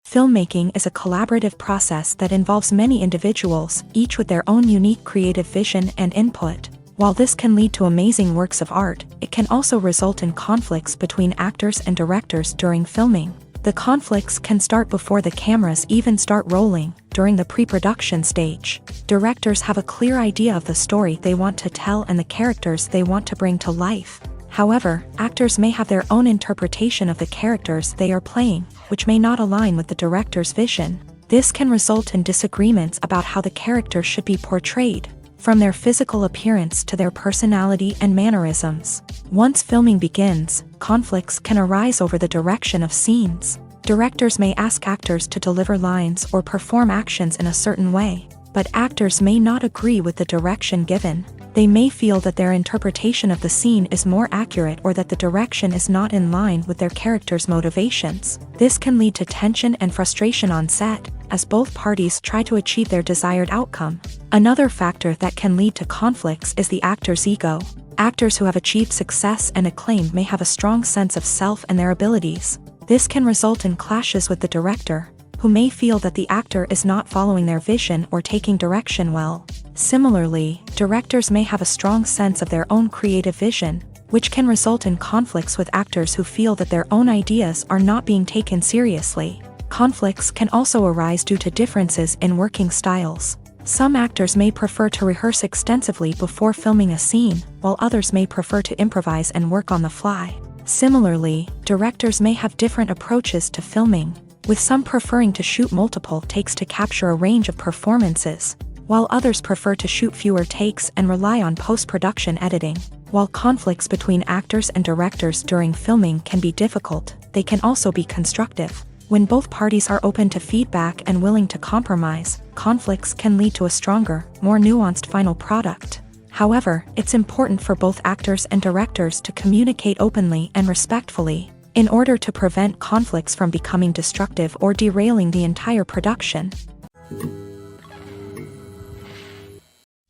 Filmmaking is a collaborative process that involves many individuals, each with their own unique creative vision and input. While this can lead to amazing works of art, it can also result in conflicts between actors and directors during filming. The conflicts can start before the cameras even start rolling, during the pre-production stage. Directors have a clear idea of the story they want to tell and the characters they want to bring to life. However, actors may have their own interpretation of the characters they are playing, which may not align with the director's vision. This can result in disagreements about how the character should be portrayed, from their physical appearance to their personality and mannerisms. Once filming begins, conflicts can arise over the direction of scenes. Directors may ask actors to deliver lines or perform actions in a certain way, but actors may not agree with the direction given. They may feel that their interpretation of the scene is more accurate or that the direction is not in line with their character's motivations. This can lead to tension and frustration on set, as both parties try to achieve their desired outcome. Another factor that can lead to conflicts is the actor's ego. Actors who have achieved success and acclaim may have a strong sense of self and their abilities. This can result in clashes with the director, who may feel that the actor is not following their vision or taking direction well. Similarly, directors may have a strong sense of their own creative vision, which can result in conflicts with actors who feel that their own ideas are not being taken seriously. Conflicts can also arise due to differences in working styles. Some actors may prefer to rehearse extensively before filming a scene, while others may prefer to improvise and work on the fly. Similarly, directors may have different approaches to filming, with some preferring to shoot multiple takes to capture a range of performances, while others prefer to shoot fewer takes and rely on post-production editing. While conflicts between actors and directors during filming can be difficult, they can also be constructive. When both parties are open to feedback and willing to compromise, conflicts can lead to a stronger, more nuanced final product. However, it's important for both actors and directors to communicate openly and respectfully, in order to prevent conflicts from becoming destructive or derailing the entire production.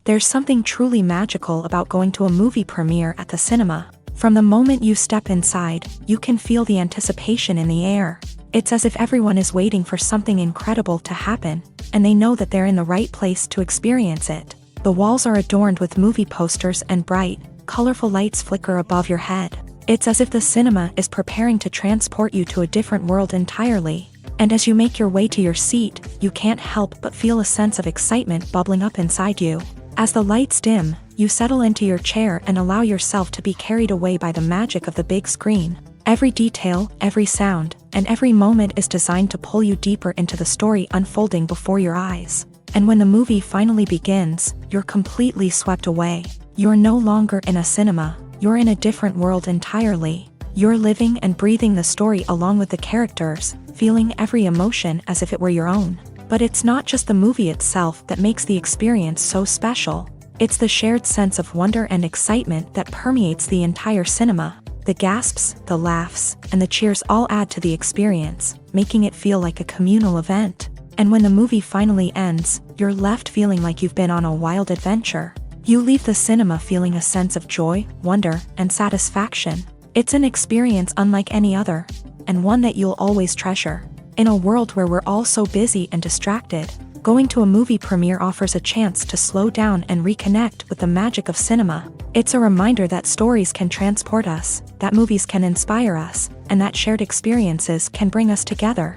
There's something truly magical about going to a movie premiere at the cinema. From the moment you step inside, you can feel the anticipation in the air. It's as if everyone is waiting for something incredible to happen, and they know that they're in the right place to experience it. The walls are adorned with movie posters and bright, colorful lights flicker above your head. It's as if the cinema is preparing to transport you to a different world entirely. And as you make your way to your seat, you can't help but feel a sense of excitement bubbling up inside you. As the lights dim, you settle into your chair and allow yourself to be carried away by the magic of the big screen. Every detail, every sound, and every moment is designed to pull you deeper into the story unfolding before your eyes. And when the movie finally begins, you're completely swept away. You're no longer in a cinema, you're in a different world entirely. You're living and breathing the story along with the characters, feeling every emotion as if it were your own. But it's not just the movie itself that makes the experience so special. It's the shared sense of wonder and excitement that permeates the entire cinema. The gasps, the laughs, and the cheers all add to the experience, making it feel like a communal event. And when the movie finally ends, you're left feeling like you've been on a wild adventure. You leave the cinema feeling a sense of joy, wonder, and satisfaction. It's an experience unlike any other, and one that you'll always treasure. In a world where we're all so busy and distracted, going to a movie premiere offers a chance to slow down and reconnect with the magic of cinema. It's a reminder that stories can transport us, that movies can inspire us, and that shared experiences can bring us together.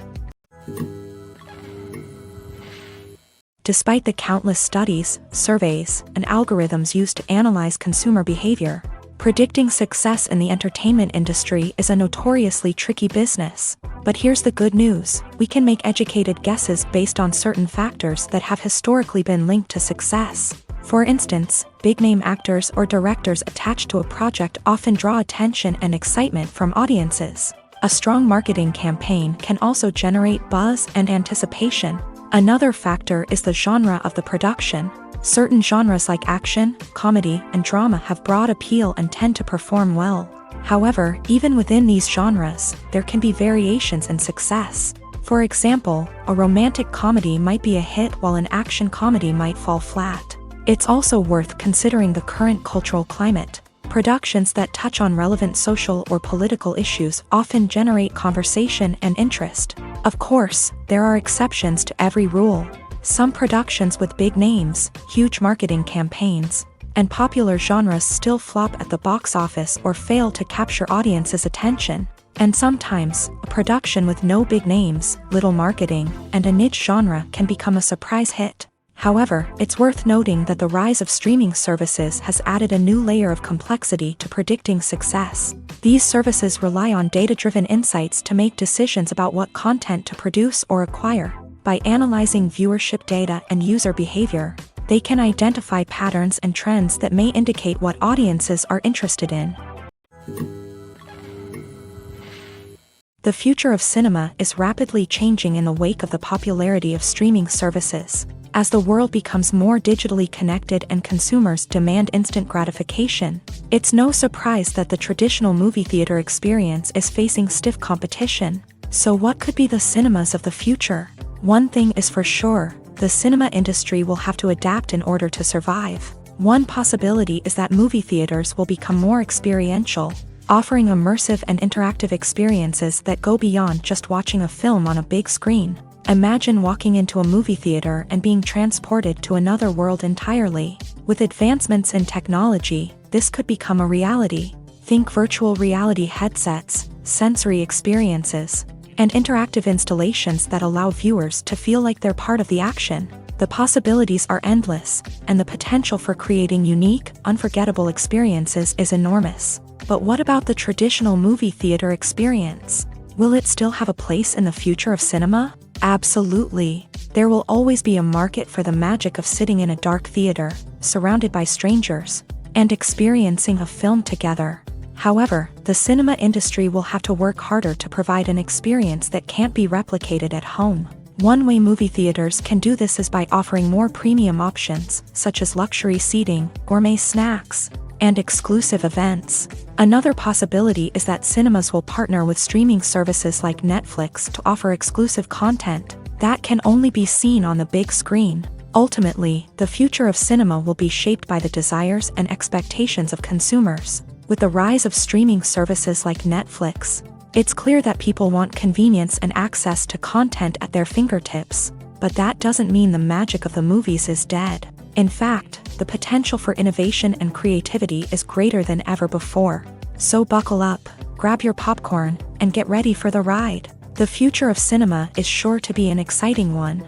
Despite the countless studies, surveys, and algorithms used to analyze consumer behavior, predicting success in the entertainment industry is a notoriously tricky business. But here's the good news: we can make educated guesses based on certain factors that have historically been linked to success. For instance, big-name actors or directors attached to a project often draw attention and excitement from audiences. A strong marketing campaign can also generate buzz and anticipation. Another factor is the genre of the production. Certain genres like action, comedy, and drama have broad appeal and tend to perform well. However, even within these genres, there can be variations in success. For example, a romantic comedy might be a hit while an action comedy might fall flat. It's also worth considering the current cultural climate. Productions that touch on relevant social or political issues often generate conversation and interest. Of course, there are exceptions to every rule. Some productions with big names, huge marketing campaigns, and popular genres still flop at the box office or fail to capture audiences' attention. And sometimes, a production with no big names, little marketing, and a niche genre can become a surprise hit. However, it's worth noting that the rise of streaming services has added a new layer of complexity to predicting success. These services rely on data-driven insights to make decisions about what content to produce or acquire. By analyzing viewership data and user behavior, they can identify patterns and trends that may indicate what audiences are interested in. The future of cinema is rapidly changing in the wake of the popularity of streaming services. As the world becomes more digitally connected and consumers demand instant gratification, it's no surprise that the traditional movie theater experience is facing stiff competition. So what could be the cinemas of the future? One thing is for sure, the cinema industry will have to adapt in order to survive. One possibility is that movie theaters will become more experiential, offering immersive and interactive experiences that go beyond just watching a film on a big screen. Imagine walking into a movie theater and being transported to another world entirely. With advancements in technology, this could become a reality. Think virtual reality headsets, sensory experiences, and interactive installations that allow viewers to feel like they're part of the action. The possibilities are endless, and the potential for creating unique, unforgettable experiences is enormous. But what about the traditional movie theater experience? Will it still have a place in the future of cinema? Absolutely. There will always be a market for the magic of sitting in a dark theater, surrounded by strangers, and experiencing a film together. However, the cinema industry will have to work harder to provide an experience that can't be replicated at home. One way movie theaters can do this is by offering more premium options, such as luxury seating, gourmet snacks, and exclusive events. Another possibility is that cinemas will partner with streaming services like Netflix to offer exclusive content that can only be seen on the big screen. Ultimately, the future of cinema will be shaped by the desires and expectations of consumers. With the rise of streaming services like Netflix, it's clear that people want convenience and access to content at their fingertips. But that doesn't mean the magic of the movies is dead. In fact, the potential for innovation and creativity is greater than ever before. So buckle up, grab your popcorn, and get ready for the ride. The future of cinema is sure to be an exciting one.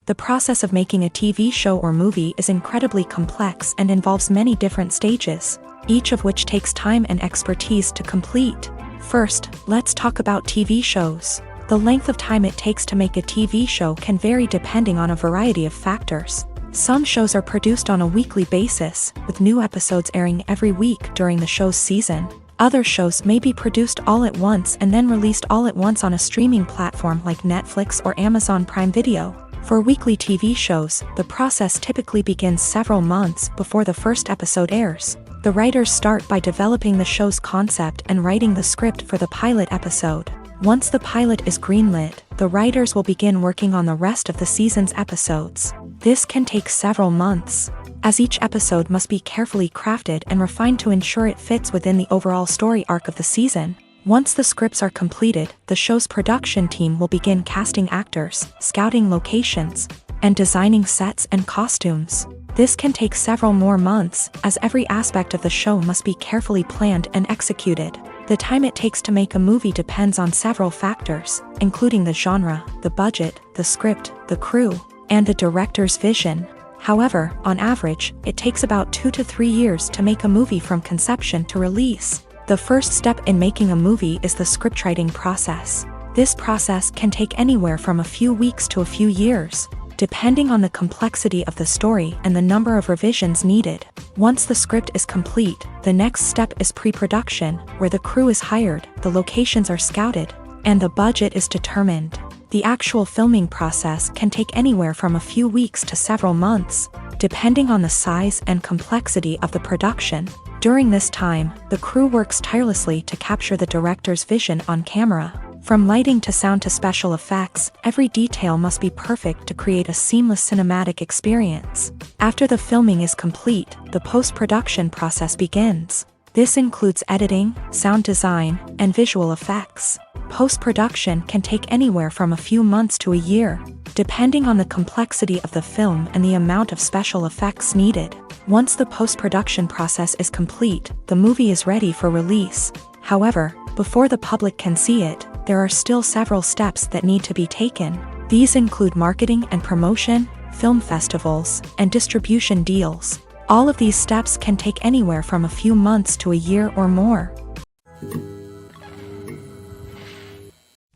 The process of making a TV show or movie is incredibly complex and involves many different stages, each of which takes time and expertise to complete. First, let's talk about TV shows. The length of time it takes to make a TV show can vary depending on a variety of factors. Some shows are produced on a weekly basis, with new episodes airing every week during the show's season. Other shows may be produced all at once and then released all at once on a streaming platform like Netflix or Amazon Prime Video. For weekly TV shows, the process typically begins several months before the first episode airs. The writers start by developing the show's concept and writing the script for the pilot episode. Once the pilot is greenlit, the writers will begin working on the rest of the season's episodes. This can take several months, as each episode must be carefully crafted and refined to ensure it fits within the overall story arc of the season. Once the scripts are completed, the show's production team will begin casting actors, scouting locations, and designing sets and costumes. This can take several more months, as every aspect of the show must be carefully planned and executed. The time it takes to make a movie depends on several factors, including the genre, the budget, the script, the crew, and the director's vision. However, on average, it takes about 2 to 3 years to make a movie from conception to release. The first step in making a movie is the scriptwriting process. This process can take anywhere from a few weeks to a few years, depending on the complexity of the story and the number of revisions needed. Once the script is complete, the next step is pre-production, where the crew is hired, the locations are scouted, and the budget is determined. The actual filming process can take anywhere from a few weeks to several months, depending on the size and complexity of the production. During this time, the crew works tirelessly to capture the director's vision on camera. From lighting to sound to special effects, every detail must be perfect to create a seamless cinematic experience. After the filming is complete, the post-production process begins. This includes editing, sound design, and visual effects. Post-production can take anywhere from a few months to a year, depending on the complexity of the film and the amount of special effects needed. Once the post-production process is complete, the movie is ready for release. However, before the public can see it, there are still several steps that need to be taken. These include marketing and promotion, film festivals, and distribution deals. All of these steps can take anywhere from a few months to a year or more.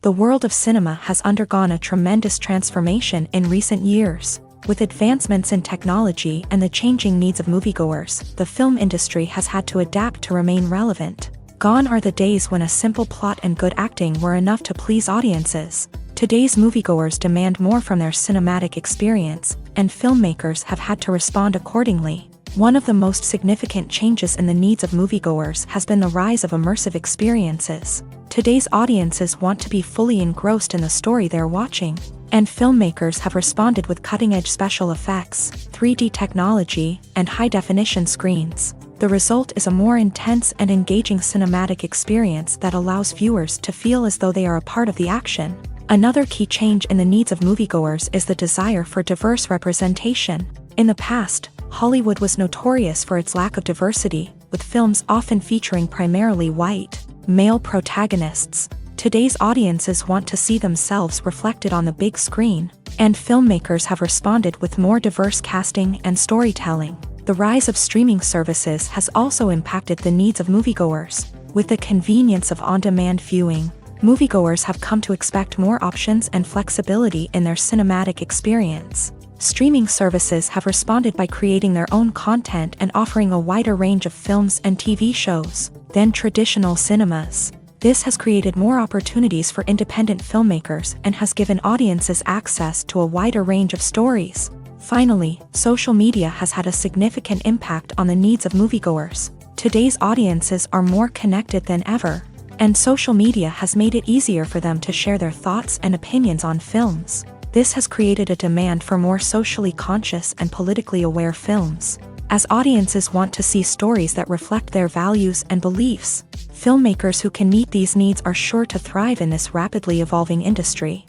The world of cinema has undergone a tremendous transformation in recent years. With advancements in technology and the changing needs of moviegoers, the film industry has had to adapt to remain relevant. Gone are the days when a simple plot and good acting were enough to please audiences. Today's moviegoers demand more from their cinematic experience, and filmmakers have had to respond accordingly. One of the most significant changes in the needs of moviegoers has been the rise of immersive experiences. Today's audiences want to be fully engrossed in the story they're watching, and filmmakers have responded with cutting-edge special effects, 3D technology, and high-definition screens. The result is a more intense and engaging cinematic experience that allows viewers to feel as though they are a part of the action. Another key change in the needs of moviegoers is the desire for diverse representation. In the past, Hollywood was notorious for its lack of diversity, with films often featuring primarily white, male protagonists. Today's audiences want to see themselves reflected on the big screen, and filmmakers have responded with more diverse casting and storytelling. The rise of streaming services has also impacted the needs of moviegoers. With the convenience of on-demand viewing, moviegoers have come to expect more options and flexibility in their cinematic experience. Streaming services have responded by creating their own content and offering a wider range of films and TV shows than traditional cinemas. This has created more opportunities for independent filmmakers and has given audiences access to a wider range of stories. Finally, social media has had a significant impact on the needs of moviegoers. Today's audiences are more connected than ever, and social media has made it easier for them to share their thoughts and opinions on films. This has created a demand for more socially conscious and politically aware films. As audiences want to see stories that reflect their values and beliefs, filmmakers who can meet these needs are sure to thrive in this rapidly evolving industry.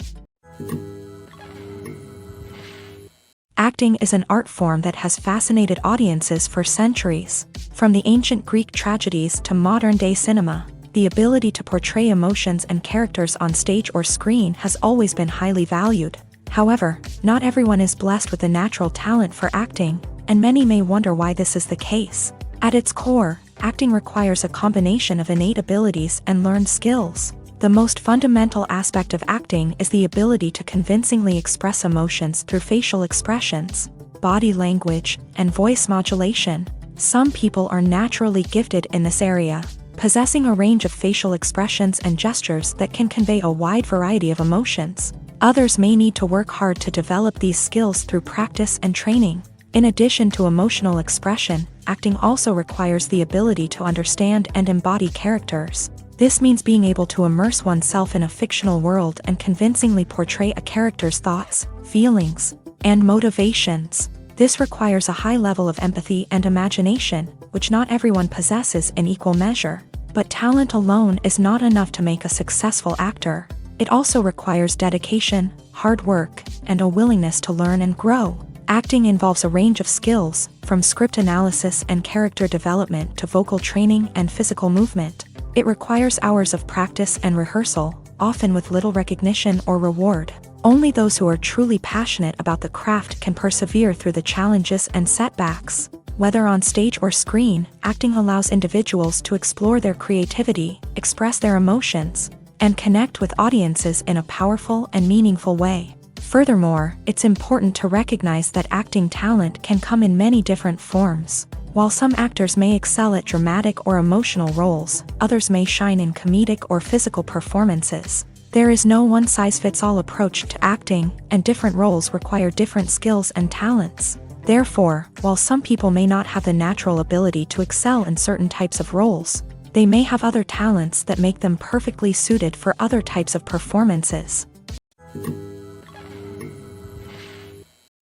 Acting is an art form that has fascinated audiences for centuries. From the ancient Greek tragedies to modern-day cinema, the ability to portray emotions and characters on stage or screen has always been highly valued. However, not everyone is blessed with the natural talent for acting, and many may wonder why this is the case. At its core, acting requires a combination of innate abilities and learned skills. The most fundamental aspect of acting is the ability to convincingly express emotions through facial expressions, body language, and voice modulation. Some people are naturally gifted in this area, possessing a range of facial expressions and gestures that can convey a wide variety of emotions. Others may need to work hard to develop these skills through practice and training. In addition to emotional expression, acting also requires the ability to understand and embody characters. This means being able to immerse oneself in a fictional world and convincingly portray a character's thoughts, feelings, and motivations. This requires a high level of empathy and imagination, which not everyone possesses in equal measure. But talent alone is not enough to make a successful actor. It also requires dedication, hard work, and a willingness to learn and grow. Acting involves a range of skills, from script analysis and character development to vocal training and physical movement. It requires hours of practice and rehearsal, often with little recognition or reward. Only those who are truly passionate about the craft can persevere through the challenges and setbacks. Whether on stage or screen, acting allows individuals to explore their creativity, express their emotions, and connect with audiences in a powerful and meaningful way. Furthermore, it's important to recognize that acting talent can come in many different forms. While some actors may excel at dramatic or emotional roles, others may shine in comedic or physical performances. There is no one-size-fits-all approach to acting, and different roles require different skills and talents. Therefore, while some people may not have the natural ability to excel in certain types of roles, they may have other talents that make them perfectly suited for other types of performances.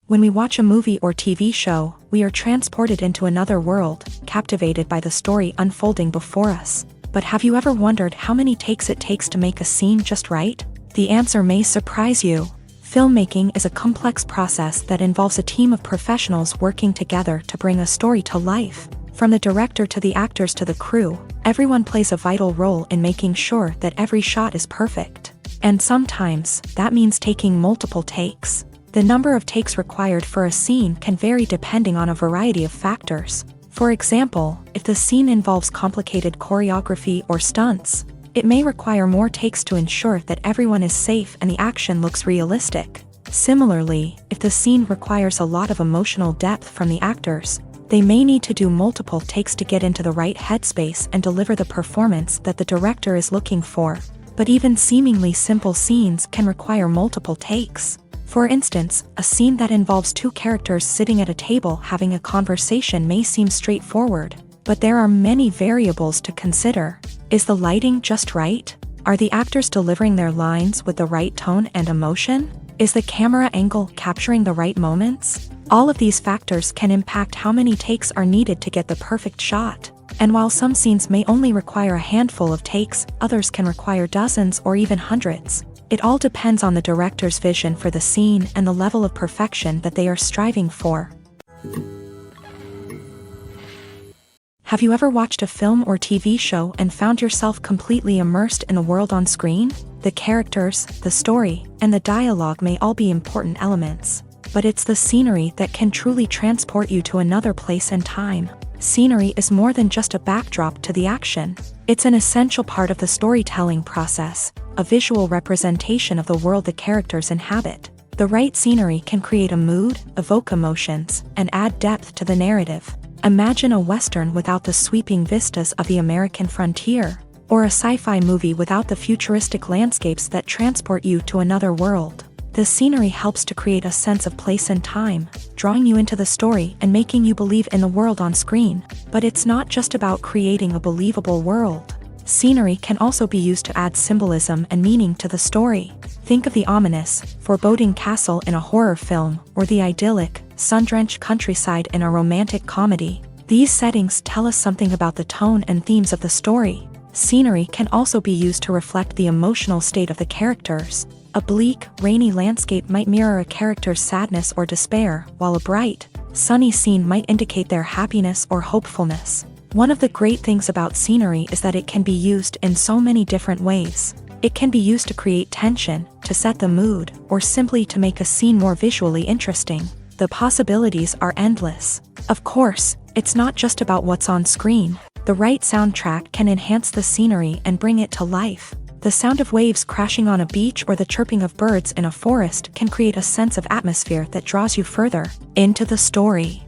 When we watch a movie or TV show, we are transported into another world, captivated by the story unfolding before us. But have you ever wondered how many takes it takes to make a scene just right? The answer may surprise you. Filmmaking is a complex process that involves a team of professionals working together to bring a story to life. From the director to the actors to the crew, everyone plays a vital role in making sure that every shot is perfect. And sometimes, that means taking multiple takes. The number of takes required for a scene can vary depending on a variety of factors. For example, if the scene involves complicated choreography or stunts, it may require more takes to ensure that everyone is safe and the action looks realistic. Similarly, if the scene requires a lot of emotional depth from the actors, they may need to do multiple takes to get into the right headspace and deliver the performance that the director is looking for. But even seemingly simple scenes can require multiple takes. For instance, a scene that involves two characters sitting at a table having a conversation may seem straightforward, but there are many variables to consider. Is the lighting just right? Are the actors delivering their lines with the right tone and emotion? Is the camera angle capturing the right moments? All of these factors can impact how many takes are needed to get the perfect shot. And while some scenes may only require a handful of takes, others can require dozens or even hundreds. It all depends on the director's vision for the scene and the level of perfection that they are striving for. Have you ever watched a film or TV show and found yourself completely immersed in the world on screen? The characters, the story, and the dialogue may all be important elements, but it's the scenery that can truly transport you to another place and time. Scenery is more than just a backdrop to the action. It's an essential part of the storytelling process, a visual representation of the world the characters inhabit. The right scenery can create a mood, evoke emotions, and add depth to the narrative. Imagine a Western without the sweeping vistas of the American frontier, or a sci-fi movie without the futuristic landscapes that transport you to another world. The scenery helps to create a sense of place and time, drawing you into the story and making you believe in the world on screen. But it's not just about creating a believable world. Scenery can also be used to add symbolism and meaning to the story. Think of the ominous, foreboding castle in a horror film, or the idyllic, sun-drenched countryside in a romantic comedy. These settings tell us something about the tone and themes of the story. Scenery can also be used to reflect the emotional state of the characters. A bleak, rainy landscape might mirror a character's sadness or despair, while a bright, sunny scene might indicate their happiness or hopefulness. One of the great things about scenery is that it can be used in so many different ways. It can be used to create tension, to set the mood, or simply to make a scene more visually interesting. The possibilities are endless. Of course, it's not just about what's on screen. The right soundtrack can enhance the scenery and bring it to life. The sound of waves crashing on a beach or the chirping of birds in a forest can create a sense of atmosphere that draws you further into the story.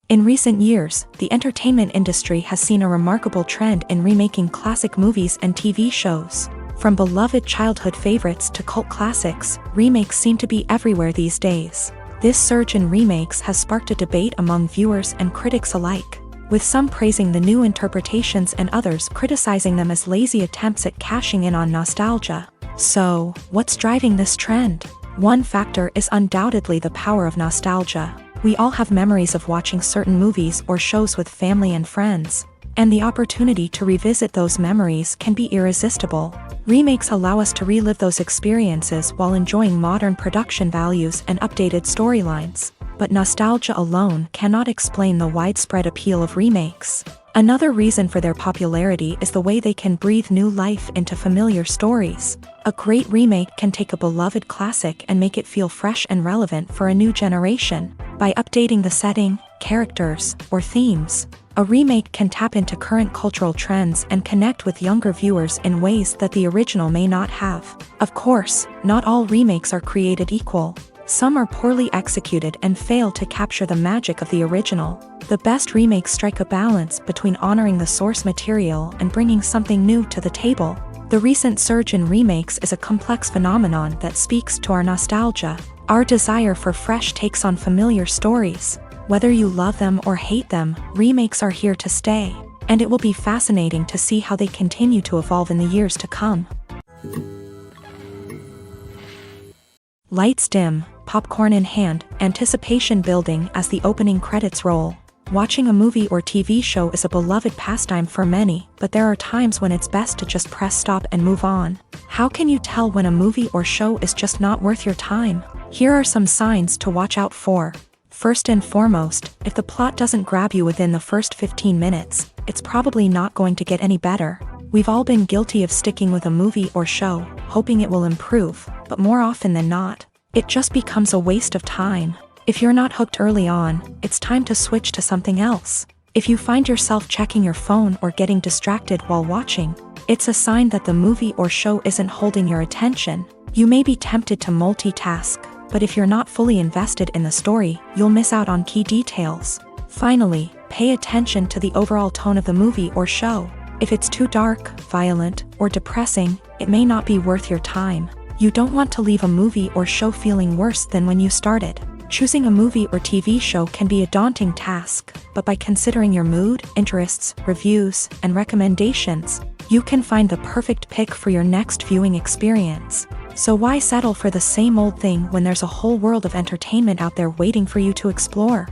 In recent years, the entertainment industry has seen a remarkable trend in remaking classic movies and TV shows. From beloved childhood favorites to cult classics, remakes seem to be everywhere these days. This surge in remakes has sparked a debate among viewers and critics alike, with some praising the new interpretations and others criticizing them as lazy attempts at cashing in on nostalgia. So, what's driving this trend? One factor is undoubtedly the power of nostalgia. We all have memories of watching certain movies or shows with family and friends, and the opportunity to revisit those memories can be irresistible. Remakes allow us to relive those experiences while enjoying modern production values and updated storylines. But nostalgia alone cannot explain the widespread appeal of remakes. Another reason for their popularity is the way they can breathe new life into familiar stories. A great remake can take a beloved classic and make it feel fresh and relevant for a new generation. By updating the setting, characters, or themes. A remake can tap into current cultural trends and connect with younger viewers in ways that the original may not have. Of course, not all remakes are created equal. Some are poorly executed and fail to capture the magic of the original. The best remakes strike a balance between honoring the source material and bringing something new to the table. The recent surge in remakes is a complex phenomenon that speaks to our nostalgia, our desire for fresh takes on familiar stories. Whether you love them or hate them, remakes are here to stay, and it will be fascinating to see how they continue to evolve in the years to come. Lights dim, popcorn in hand, anticipation building as the opening credits roll. Watching a movie or TV show is a beloved pastime for many, but there are times when it's best to just press stop and move on. How can you tell when a movie or show is just not worth your time? Here are some signs to watch out for. First and foremost, if the plot doesn't grab you within the first 15 minutes, it's probably not going to get any better. We've all been guilty of sticking with a movie or show, hoping it will improve, but more often than not, it just becomes a waste of time. If you're not hooked early on, it's time to switch to something else. If you find yourself checking your phone or getting distracted while watching, it's a sign that the movie or show isn't holding your attention. You may be tempted to multitask, but if you're not fully invested in the story, you'll miss out on key details. Finally, pay attention to the overall tone of the movie or show. If it's too dark, violent, or depressing, it may not be worth your time. You don't want to leave a movie or show feeling worse than when you started. Choosing a movie or TV show can be a daunting task, but by considering your mood, interests, reviews, and recommendations, you can find the perfect pick for your next viewing experience. So why settle for the same old thing when there's a whole world of entertainment out there waiting for you to explore?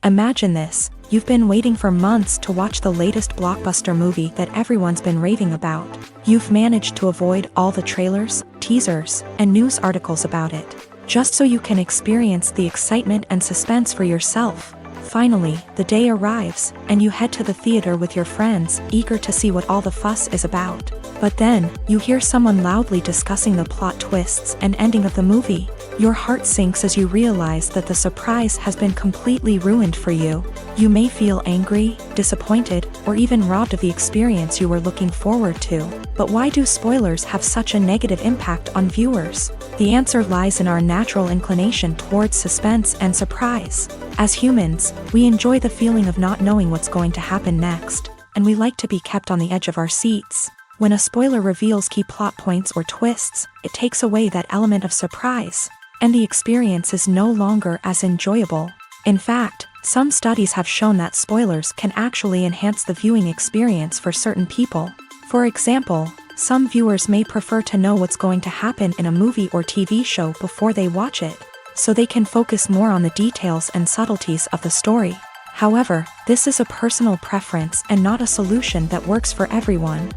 Imagine this. You've been waiting for months to watch the latest blockbuster movie that everyone's been raving about. You've managed to avoid all the trailers, teasers, and news articles about it, just so you can experience the excitement and suspense for yourself. Finally, the day arrives, and you head to the theater with your friends, eager to see what all the fuss is about. But then, you hear someone loudly discussing the plot twists and ending of the movie. Your heart sinks as you realize that the surprise has been completely ruined for you. You may feel angry, disappointed, or even robbed of the experience you were looking forward to. But why do spoilers have such a negative impact on viewers? The answer lies in our natural inclination towards suspense and surprise. As humans, we enjoy the feeling of not knowing what's going to happen next, and we like to be kept on the edge of our seats. When a spoiler reveals key plot points or twists, it takes away that element of surprise, and the experience is no longer as enjoyable. In fact, some studies have shown that spoilers can actually enhance the viewing experience for certain people. For example, some viewers may prefer to know what's going to happen in a movie or TV show before they watch it, so they can focus more on the details and subtleties of the story. However, this is a personal preference and not a solution that works for everyone.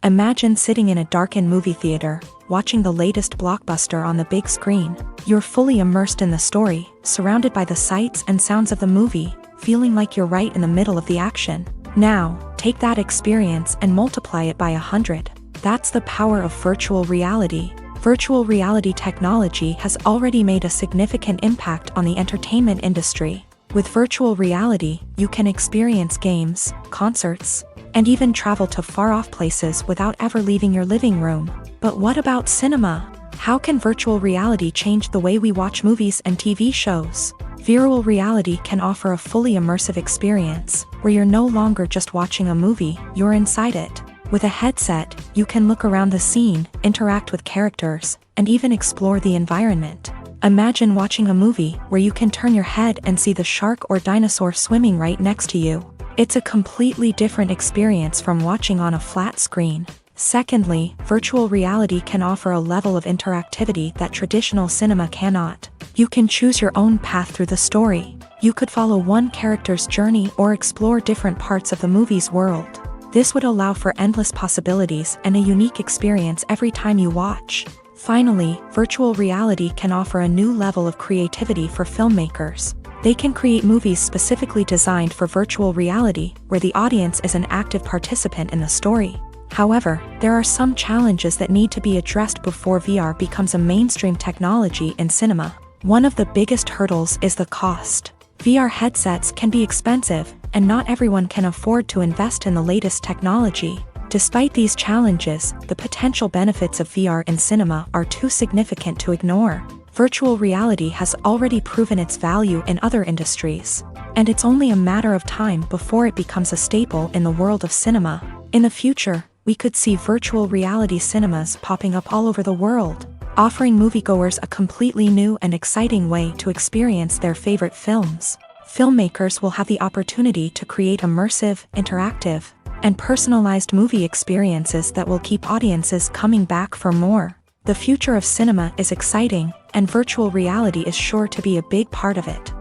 Imagine sitting in a darkened movie theater, watching the latest blockbuster on the big screen. You're fully immersed in the story, surrounded by the sights and sounds of the movie, feeling like you're right in the middle of the action. Now, take that experience and multiply it by 100. That's the power of virtual reality. Virtual reality technology has already made a significant impact on the entertainment industry. With virtual reality, you can experience games, concerts, and even travel to far-off places without ever leaving your living room. But what about cinema? How can virtual reality change the way we watch movies and TV shows? Virtual reality can offer a fully immersive experience, where you're no longer just watching a movie, you're inside it. With a headset, you can look around the scene, interact with characters, and even explore the environment. Imagine watching a movie where you can turn your head and see the shark or dinosaur swimming right next to you. It's a completely different experience from watching on a flat screen. Secondly, virtual reality can offer a level of interactivity that traditional cinema cannot. You can choose your own path through the story. You could follow one character's journey or explore different parts of the movie's world. This would allow for endless possibilities and a unique experience every time you watch. Finally, virtual reality can offer a new level of creativity for filmmakers. They can create movies specifically designed for virtual reality, where the audience is an active participant in the story. However, there are some challenges that need to be addressed before VR becomes a mainstream technology in cinema. One of the biggest hurdles is the cost. VR headsets can be expensive, and not everyone can afford to invest in the latest technology. Despite these challenges, the potential benefits of VR in cinema are too significant to ignore. Virtual reality has already proven its value in other industries, and it's only a matter of time before it becomes a staple in the world of cinema. In the future, we could see virtual reality cinemas popping up all over the world, offering moviegoers a completely new and exciting way to experience their favorite films. Filmmakers will have the opportunity to create immersive, interactive, and personalized movie experiences that will keep audiences coming back for more. The future of cinema is exciting, and virtual reality is sure to be a big part of it.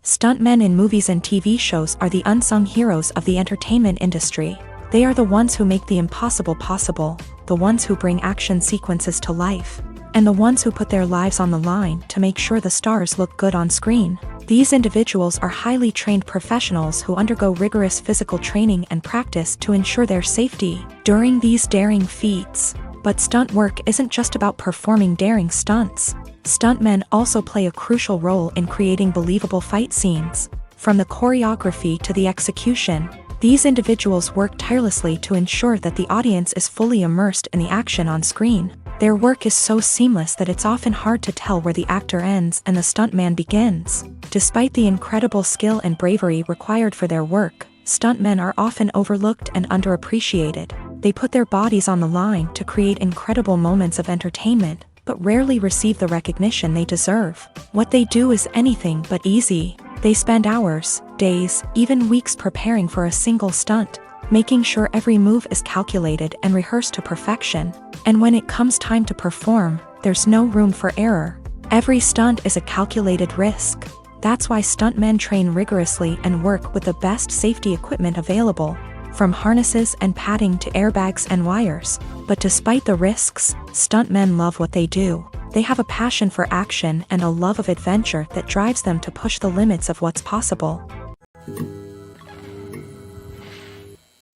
Stuntmen in movies and TV shows are the unsung heroes of the entertainment industry. They are the ones who make the impossible possible, the ones who bring action sequences to life, and the ones who put their lives on the line to make sure the stars look good on screen. These individuals are highly trained professionals who undergo rigorous physical training and practice to ensure their safety during these daring feats. But stunt work isn't just about performing daring stunts. Stuntmen also play a crucial role in creating believable fight scenes. From the choreography to the execution, these individuals work tirelessly to ensure that the audience is fully immersed in the action on screen. Their work is so seamless that it's often hard to tell where the actor ends and the stuntman begins. Despite the incredible skill and bravery required for their work, stuntmen are often overlooked and underappreciated. They put their bodies on the line to create incredible moments of entertainment, but rarely receive the recognition they deserve. What they do is anything but easy. They spend hours, days, even weeks preparing for a single stunt, making sure every move is calculated and rehearsed to perfection. And when it comes time to perform, there's no room for error. Every stunt is a calculated risk. That's why stuntmen train rigorously and work with the best safety equipment available, from harnesses and padding to airbags and wires. But despite the risks, stuntmen love what they do. They have a passion for action and a love of adventure that drives them to push the limits of what's possible.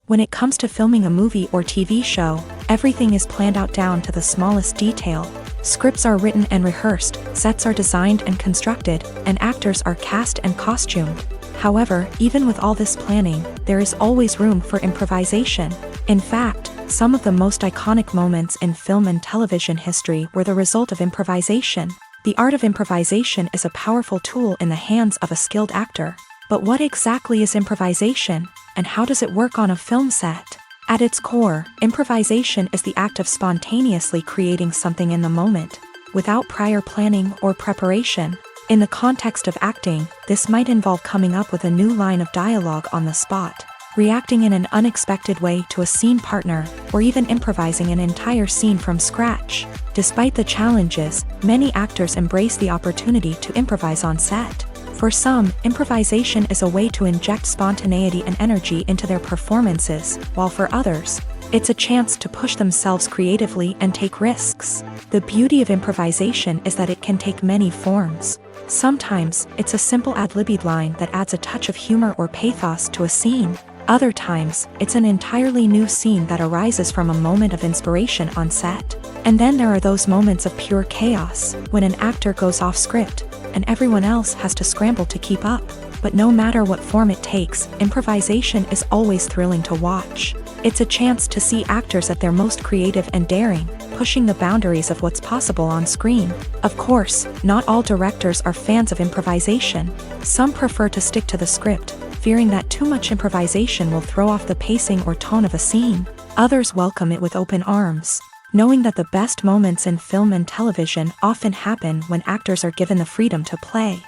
When it comes to filming a movie or TV show, everything is planned out down to the smallest detail. Scripts are written and rehearsed, sets are designed and constructed, and actors are cast and costumed. However, even with all this planning, there is always room for improvisation. In fact, some of the most iconic moments in film and television history were the result of improvisation. The art of improvisation is a powerful tool in the hands of a skilled actor. But what exactly is improvisation, and how does it work on a film set? At its core, improvisation is the act of spontaneously creating something in the moment, without prior planning or preparation. In the context of acting, this might involve coming up with a new line of dialogue on the spot, reacting in an unexpected way to a scene partner, or even improvising an entire scene from scratch. Despite the challenges, many actors embrace the opportunity to improvise on set. For some, improvisation is a way to inject spontaneity and energy into their performances, while for others, it's a chance to push themselves creatively and take risks. The beauty of improvisation is that it can take many forms. Sometimes, it's a simple ad-libbed line that adds a touch of humor or pathos to a scene. Other times, it's an entirely new scene that arises from a moment of inspiration on set. And then there are those moments of pure chaos, when an actor goes off script, and everyone else has to scramble to keep up. But no matter what form it takes, improvisation is always thrilling to watch. It's a chance to see actors at their most creative and daring, pushing the boundaries of what's possible on screen. Of course, not all directors are fans of improvisation. Some prefer to stick to the script, fearing that too much improvisation will throw off the pacing or tone of a scene. Others welcome it with open arms, knowing that the best moments in film and television often happen when actors are given the freedom to play.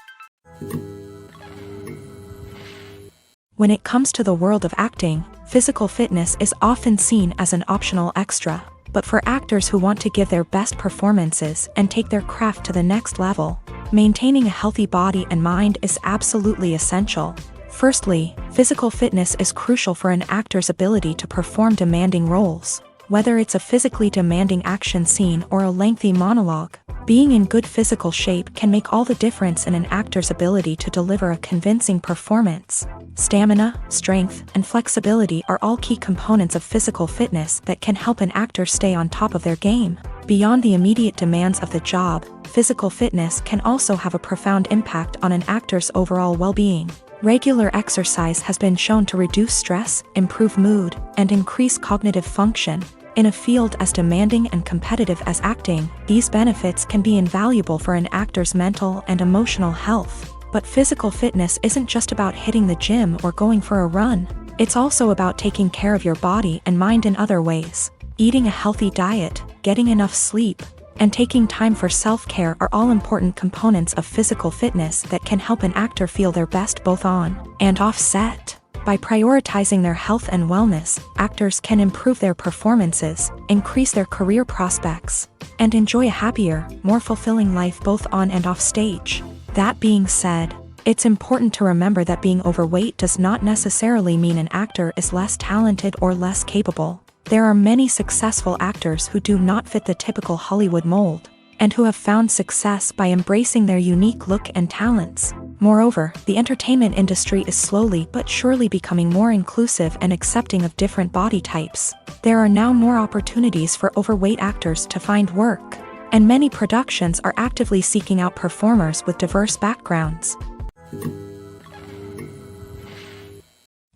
When it comes to the world of acting, physical fitness is often seen as an optional extra. But for actors who want to give their best performances and take their craft to the next level, maintaining a healthy body and mind is absolutely essential. Firstly, physical fitness is crucial for an actor's ability to perform demanding roles. Whether it's a physically demanding action scene or a lengthy monologue, being in good physical shape can make all the difference in an actor's ability to deliver a convincing performance. Stamina, strength, and flexibility are all key components of physical fitness that can help an actor stay on top of their game. Beyond the immediate demands of the job, physical fitness can also have a profound impact on an actor's overall well-being. Regular exercise has been shown to reduce stress, improve mood, and increase cognitive function. In a field as demanding and competitive as acting, these benefits can be invaluable for an actor's mental and emotional health. But physical fitness isn't just about hitting the gym or going for a run. It's also about taking care of your body and mind in other ways. Eating a healthy diet, getting enough sleep, and taking time for self-care are all important components of physical fitness that can help an actor feel their best both on and off set. By prioritizing their health and wellness, actors can improve their performances, increase their career prospects, and enjoy a happier, more fulfilling life both on and off stage. That being said, it's important to remember that being overweight does not necessarily mean an actor is less talented or less capable. There are many successful actors who do not fit the typical Hollywood mold, and who have found success by embracing their unique look and talents. Moreover, the entertainment industry is slowly but surely becoming more inclusive and accepting of different body types. There are now more opportunities for overweight actors to find work, and many productions are actively seeking out performers with diverse backgrounds.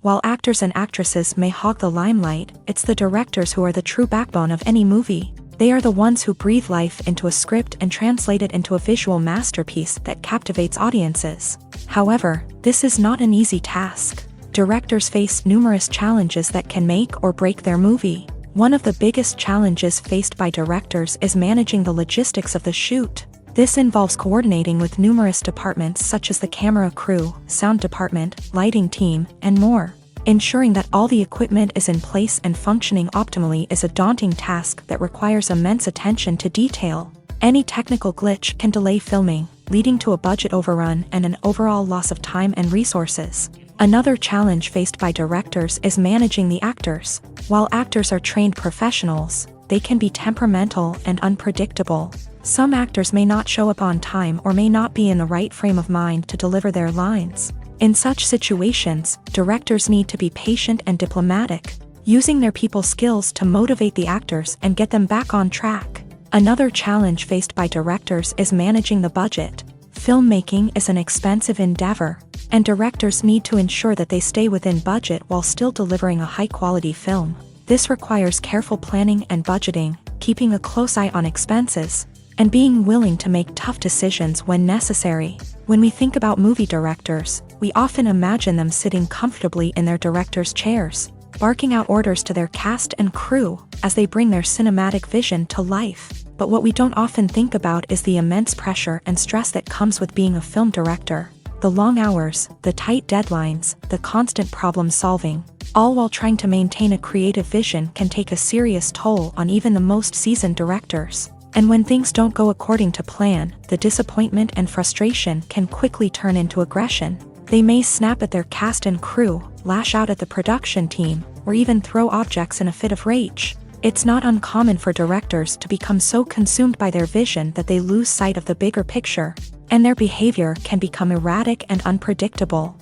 While actors and actresses may hog the limelight, it's the directors who are the true backbone of any movie. They are the ones who breathe life into a script and translate it into a visual masterpiece that captivates audiences. However, this is not an easy task. Directors face numerous challenges that can make or break their movie. One of the biggest challenges faced by directors is managing the logistics of the shoot. This involves coordinating with numerous departments such as the camera crew, sound department, lighting team, and more. Ensuring that all the equipment is in place and functioning optimally is a daunting task that requires immense attention to detail. Any technical glitch can delay filming, leading to a budget overrun and an overall loss of time and resources. Another challenge faced by directors is managing the actors. While actors are trained professionals, they can be temperamental and unpredictable. Some actors may not show up on time or may not be in the right frame of mind to deliver their lines. In such situations, directors need to be patient and diplomatic, using their people skills to motivate the actors and get them back on track. Another challenge faced by directors is managing the budget. Filmmaking is an expensive endeavor, and directors need to ensure that they stay within budget while still delivering a high-quality film. This requires careful planning and budgeting, keeping a close eye on expenses, and being willing to make tough decisions when necessary. When we think about movie directors, we often imagine them sitting comfortably in their director's chairs, barking out orders to their cast and crew as they bring their cinematic vision to life. But what we don't often think about is the immense pressure and stress that comes with being a film director. The long hours, the tight deadlines, the constant problem solving, all while trying to maintain a creative vision can take a serious toll on even the most seasoned directors. And when things don't go according to plan, the disappointment and frustration can quickly turn into aggression. They may snap at their cast and crew, lash out at the production team, or even throw objects in a fit of rage. It's not uncommon for directors to become so consumed by their vision that they lose sight of the bigger picture, and their behavior can become erratic and unpredictable.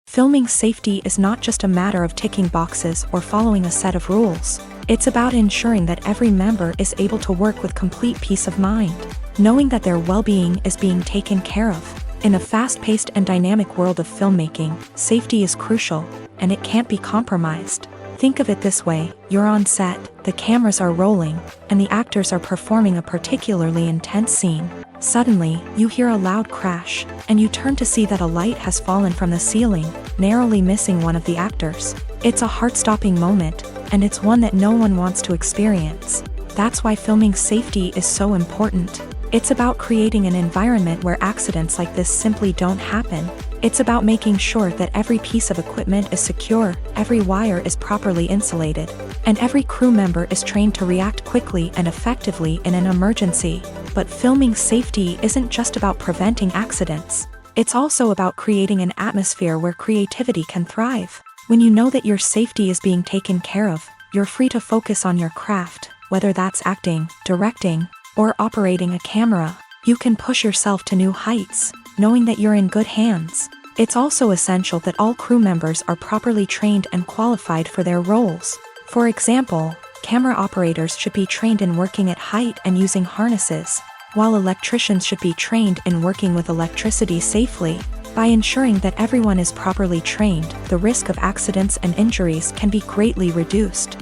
Filming safety is not just a matter of ticking boxes or following a set of rules. It's about ensuring that every member is able to work with complete peace of mind, knowing that their well-being is being taken care of. In a fast-paced and dynamic world of filmmaking, safety is crucial, and it can't be compromised. Think of it this way: you're on set, the cameras are rolling, and the actors are performing a particularly intense scene. Suddenly, you hear a loud crash, and you turn to see that a light has fallen from the ceiling, narrowly missing one of the actors. It's a heart-stopping moment, and it's one that no one wants to experience. That's why filming safety is so important. It's about creating an environment where accidents like this simply don't happen. It's about making sure that every piece of equipment is secure, every wire is properly insulated, and every crew member is trained to react quickly and effectively in an emergency. But filming safety isn't just about preventing accidents. It's also about creating an atmosphere where creativity can thrive. When you know that your safety is being taken care of, you're free to focus on your craft, whether that's acting, directing, or operating a camera. You can push yourself to new heights. knowing that you're in good hands. It's also essential that all crew members are properly trained and qualified for their roles. For example, camera operators should be trained in working at height and using harnesses, while electricians should be trained in working with electricity safely. By ensuring that everyone is properly trained, the risk of accidents and injuries can be greatly reduced.